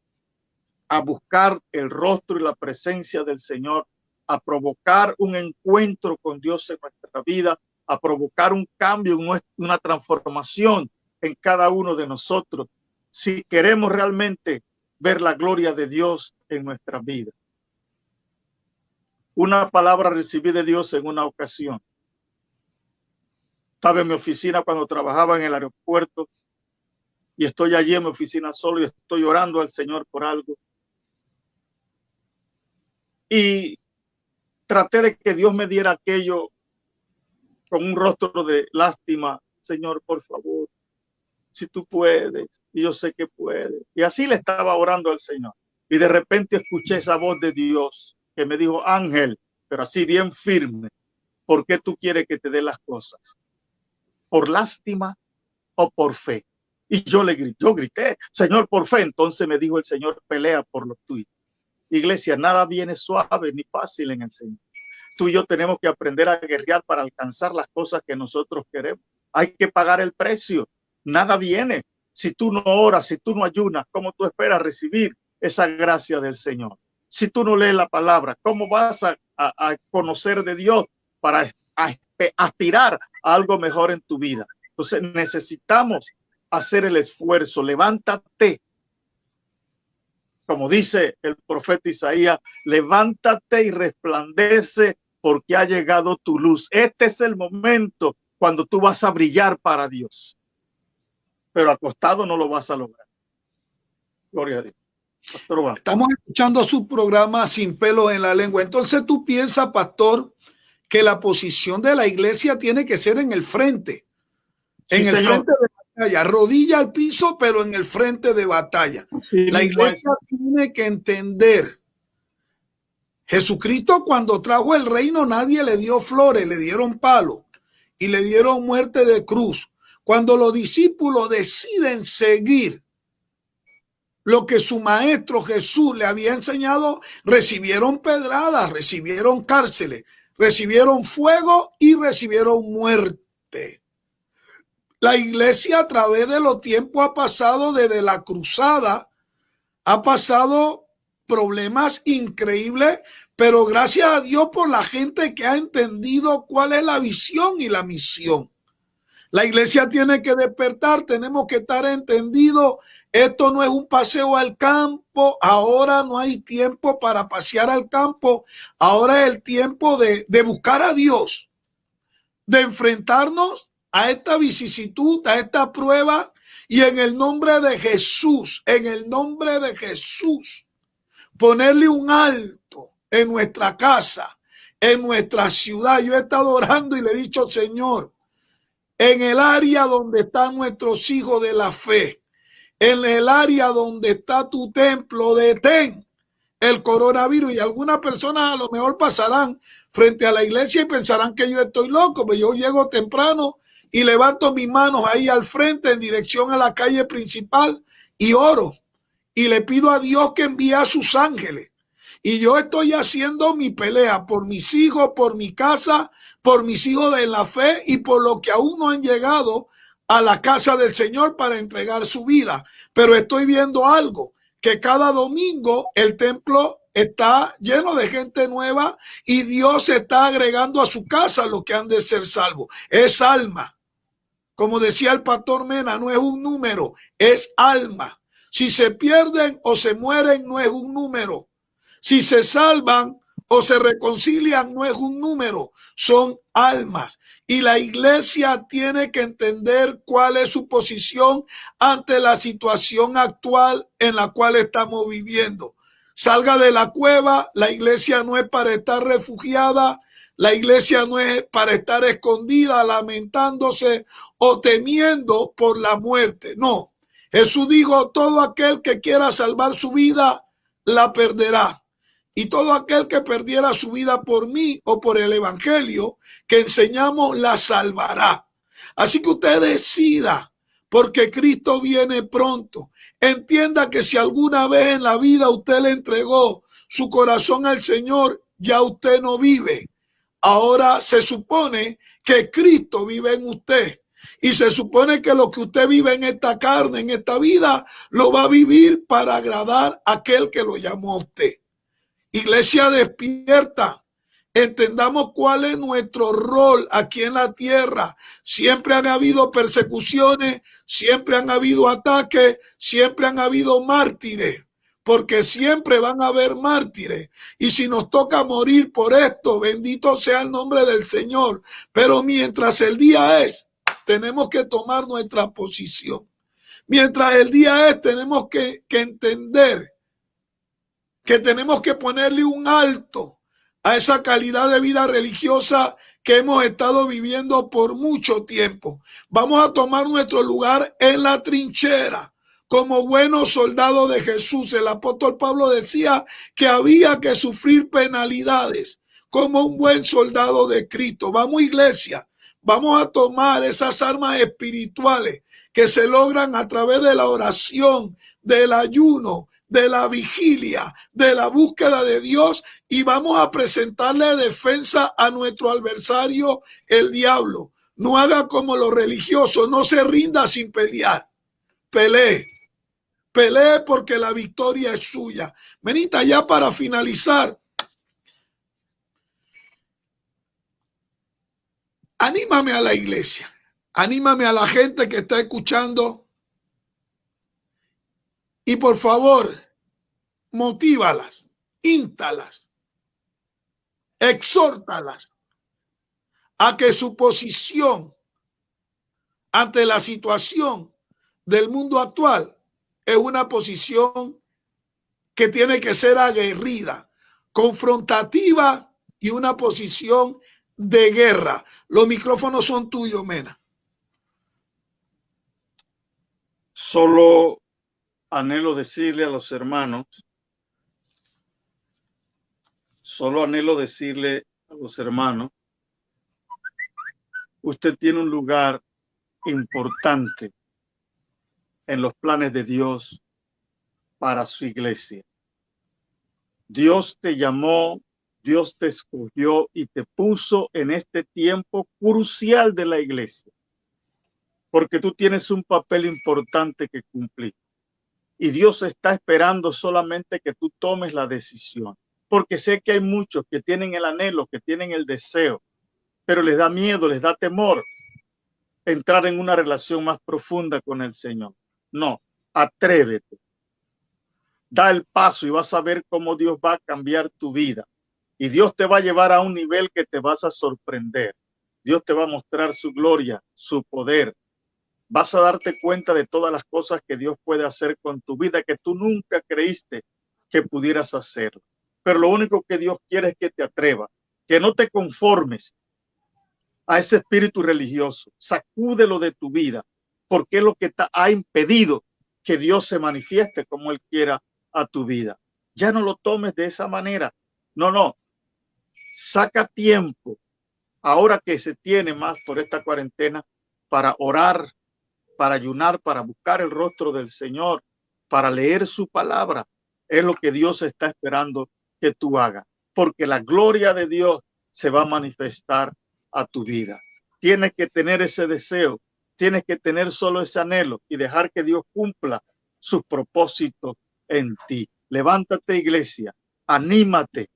a buscar el rostro y la presencia del Señor, a provocar un encuentro con Dios en nuestra vida, a provocar un cambio, una transformación en cada uno de nosotros, si queremos realmente ver la gloria de Dios en nuestra vida. Una palabra recibí de Dios en una ocasión. Estaba en mi oficina cuando trabajaba en el aeropuerto y estoy allí en mi oficina solo y estoy orando al Señor por algo. Y traté de que Dios me diera aquello con un rostro de lástima. Señor, por favor, si tú puedes, y yo sé que puedes. Y así le estaba orando al Señor. Y de repente escuché esa voz de Dios que me dijo, Ángel, pero así bien firme, ¿por qué tú quieres que te dé las cosas? ¿Por lástima o por fe? Y yo grité, Señor, por fe. Entonces me dijo el Señor, pelea por lo tuyo. Iglesia, nada viene suave ni fácil en el Señor. Tú y yo tenemos que aprender a guerrear para alcanzar las cosas que nosotros queremos. Hay que pagar el precio. Nada viene. Si tú no oras, si tú no ayunas, ¿cómo tú esperas recibir esa gracia del Señor? Si tú no lees la palabra, ¿cómo vas a conocer de Dios para aspirar a algo mejor en tu vida? Entonces necesitamos hacer el esfuerzo. Levántate. Como dice el profeta Isaías, levántate y resplandece porque ha llegado tu luz. Este es el momento cuando tú vas a brillar para Dios. Pero acostado no lo vas a lograr. Gloria a Dios. Pastor, estamos escuchando su programa Sin Pelos en la Lengua. Entonces tú piensas, pastor, que la posición de la iglesia tiene que ser en el frente. Sí, en el señor. frente de batalla, rodilla al piso, pero en el frente de batalla. Sí, la iglesia tiene que entender. Jesucristo cuando trajo el reino nadie le dio flores, le dieron palo y le dieron muerte de cruz. Cuando los discípulos deciden seguir lo que su maestro Jesús le había enseñado, recibieron pedradas, recibieron cárceles, recibieron fuego y recibieron muerte. La iglesia a través de los tiempos ha pasado desde la cruzada, ha pasado problemas increíbles, pero gracias a Dios por la gente que ha entendido cuál es la visión y la misión. La iglesia tiene que despertar, tenemos que estar entendidos. Esto no es un paseo al campo, ahora no hay tiempo para pasear al campo, ahora es el tiempo de buscar a Dios, de enfrentarnos a esta vicisitud, a esta prueba, y en el nombre de Jesús, ponerle un alto en nuestra casa, en nuestra ciudad. Yo he estado orando y le he dicho, Señor, en el área donde están nuestros hijos de la fe, en el área donde está tu templo, detén el coronavirus. Y algunas personas a lo mejor pasarán frente a la iglesia y pensarán que yo estoy loco, pero yo llego temprano y levanto mis manos ahí al frente en dirección a la calle principal y oro y le pido a Dios que envíe a sus ángeles. Y yo estoy haciendo mi pelea por mis hijos, por mi casa, por mis hijos de la fe y por los que aún no han llegado a la casa del Señor para entregar su vida. Pero estoy viendo algo, que cada domingo el templo está lleno de gente nueva y Dios está agregando a su casa lo que han de ser salvos. Es alma. Como decía el pastor Mena, no es un número, es alma. Si se pierden o se mueren, no es un número. Si se salvan o se reconcilian, no es un número, son almas. Y la iglesia tiene que entender cuál es su posición ante la situación actual en la cual estamos viviendo. Salga de la cueva, la iglesia no es para estar refugiada, la iglesia no es para estar escondida, lamentándose o temiendo por la muerte. No, Jesús dijo, todo aquel que quiera salvar su vida, la perderá. Y todo aquel que perdiera su vida por mí o por el evangelio que enseñamos, la salvará. Así que usted decida, porque Cristo viene pronto. Entienda que si alguna vez en la vida usted le entregó su corazón al Señor, ya usted no vive. Ahora se supone que Cristo vive en usted. Y se supone que lo que usted vive en esta carne, en esta vida, lo va a vivir para agradar a aquel que lo llamó a usted. Iglesia, despierta. Entendamos cuál es nuestro rol aquí en la tierra. Siempre han habido persecuciones, siempre han habido ataques, siempre han habido mártires, porque siempre van a haber mártires. Y si nos toca morir por esto, bendito sea el nombre del Señor. Pero mientras el día es, tenemos que tomar nuestra posición. Mientras el día es, tenemos que entender que tenemos que ponerle un alto a esa calidad de vida religiosa que hemos estado viviendo por mucho tiempo. Vamos a tomar nuestro lugar en la trinchera como buenos soldados de Jesús. El apóstol Pablo decía que había que sufrir penalidades como un buen soldado de Cristo. Vamos, iglesia, vamos a tomar esas armas espirituales que se logran a través de la oración, del ayuno, de la vigilia, de la búsqueda de Dios, y vamos a presentarle defensa a nuestro adversario, el diablo. No haga como los religiosos, no se rinda sin pelear. Pelee, pelee porque la victoria es suya. Benita, ya para finalizar, anímame a la iglesia, anímame a la gente que está escuchando. Y por favor, motívalas, ínstalas, exhórtalas a que su posición ante la situación del mundo actual es una posición que tiene que ser aguerrida, confrontativa y una posición de guerra. Los micrófonos son tuyos, Mena. Solo anhelo decirle a los hermanos, usted tiene un lugar importante en los planes de Dios para su iglesia. Dios te llamó, Dios te escogió y te puso en este tiempo crucial de la iglesia, porque tú tienes un papel importante que cumplir. Y Dios está esperando solamente que tú tomes la decisión, porque sé que hay muchos que tienen el anhelo, que tienen el deseo, pero les da miedo, les da temor entrar en una relación más profunda con el Señor. No, atrévete. Da el paso y vas a ver cómo Dios va a cambiar tu vida. Y Dios te va a llevar a un nivel que te vas a sorprender. Dios te va a mostrar su gloria, su poder. Vas a darte cuenta de todas las cosas que Dios puede hacer con tu vida que tú nunca creíste que pudieras hacer. Pero lo único que Dios quiere es que te atrevas, que no te conformes a ese espíritu religioso. Sacúdelo de tu vida, porque es lo que te ha impedido que Dios se manifieste como Él quiera a tu vida. Ya no lo tomes de esa manera. No. Saca tiempo, ahora que se tiene más por esta cuarentena, para orar, para ayunar, para buscar el rostro del Señor, para leer su palabra. Es lo que Dios está esperando que tú hagas, porque la gloria de Dios se va a manifestar a tu vida. Tienes que tener ese deseo, tienes que tener solo ese anhelo y dejar que Dios cumpla sus propósitos en ti. Levántate, iglesia, anímate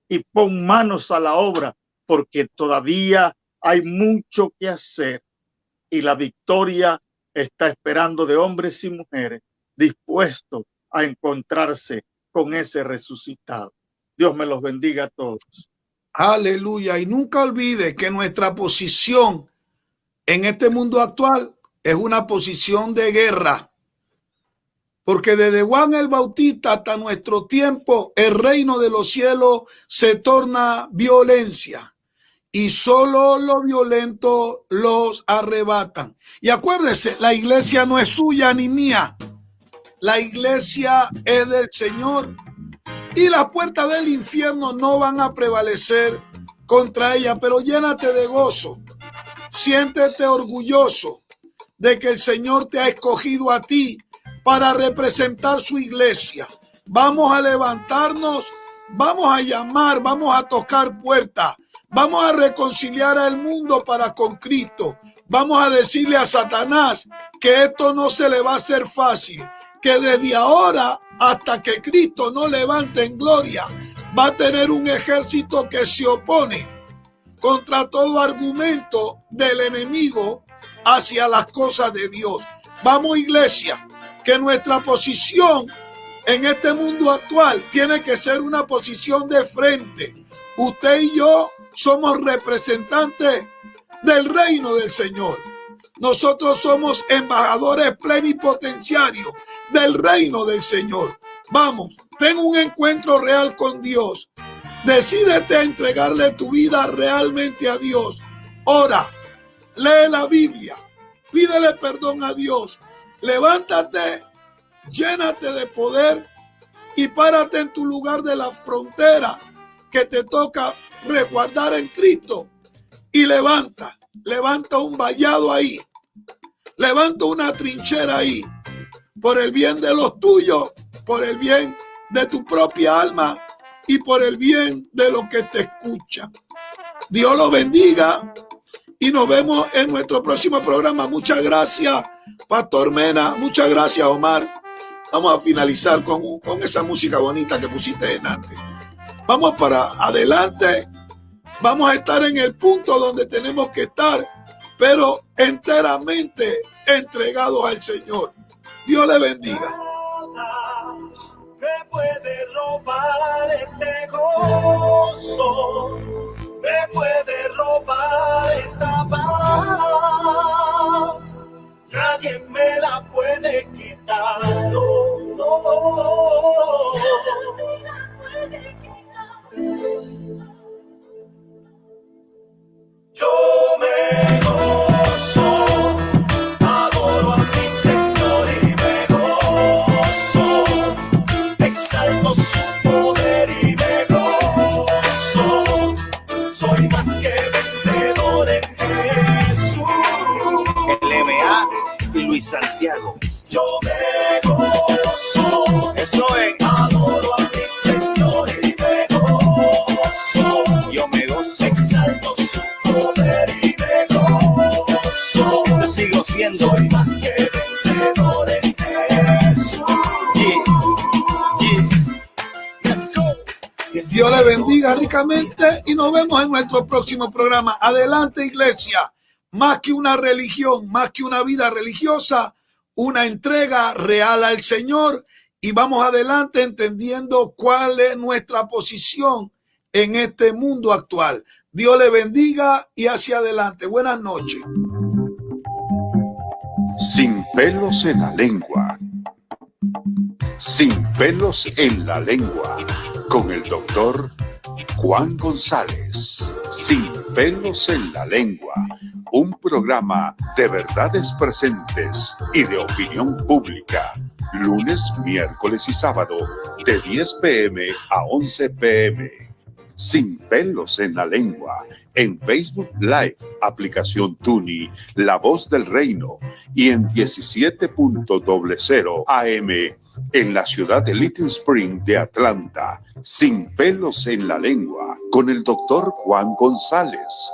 y pon manos a la obra, porque todavía hay mucho que hacer y la victoria está esperando de hombres y mujeres dispuestos a encontrarse con ese resucitado. Dios me los bendiga a todos. Aleluya. Y nunca olvide que nuestra posición en este mundo actual es una posición de guerra. Porque desde Juan el Bautista hasta nuestro tiempo, el reino de los cielos se torna violencia. Y solo los violentos los arrebatan. Y acuérdese, la iglesia no es suya ni mía. La iglesia es del Señor. Y las puertas del infierno no van a prevalecer contra ella. Pero llénate de gozo. Siéntete orgulloso de que el Señor te ha escogido a ti para representar su iglesia. Vamos a levantarnos, vamos a llamar, vamos a tocar puertas. Vamos a reconciliar al mundo para con Cristo. Vamos a decirle a Satanás que esto no se le va a hacer fácil, que desde ahora hasta que Cristo no levante en gloria, va a tener un ejército que se opone contra todo argumento del enemigo hacia las cosas de Dios. Vamos, iglesia, que nuestra posición en este mundo actual tiene que ser una posición de frente. Usted y yo somos representantes del reino del Señor. Nosotros somos embajadores plenipotenciarios del reino del Señor. Vamos, ten un encuentro real con Dios. Decídete a entregarle tu vida realmente a Dios. Ora, lee la Biblia, pídele perdón a Dios. Levántate, llénate de poder y párate en tu lugar de la frontera que te toca resguardar en Cristo y levanta un vallado ahí, levanta una trinchera ahí, por el bien de los tuyos, por el bien de tu propia alma y por el bien de los que te escuchan. Dios los bendiga y nos vemos en nuestro próximo programa. Muchas gracias, Pastor Mena. Muchas gracias, Omar. Vamos a finalizar con esa música bonita que pusiste en antes. Vamos para adelante. Vamos a estar en el punto donde tenemos que estar, pero enteramente entregados al Señor. Dios le bendiga. Me puede robar este gozo, me puede robar esta paz. Nadie me la puede quitar. No, no. Yo me gozo, adoro a mi Señor y me gozo, exalto su poder y me gozo, soy más que vencedor en Jesús. LMA y Luis Santiago. Yo me gozo, Eso es. adoro a mi Señor y me gozo, Yo me gozo. exalto su poder y me gozo, Yo sigo siendo. soy más que vencedor en Jesús. Yeah. Yeah. Let's go. Dios le bendiga ricamente y nos vemos en nuestro próximo programa. Adelante, iglesia. Más que una religión, más que una vida religiosa, una entrega real al Señor y vamos adelante entendiendo cuál es nuestra posición en este mundo actual. Dios le bendiga y hacia adelante. Buenas noches. Sin pelos en la lengua. Sin pelos en la lengua. Con el doctor Juan González. Sin pelos en la lengua. Un programa de verdades presentes y de opinión pública. Lunes, miércoles y sábado de 10 p.m. a 11 p.m. Sin pelos en la lengua. En Facebook Live, aplicación Tuni, La Voz del Reino. Y en 17.00 AM en la ciudad de Little Spring de Atlanta. Sin pelos en la lengua. Con el doctor Juan González.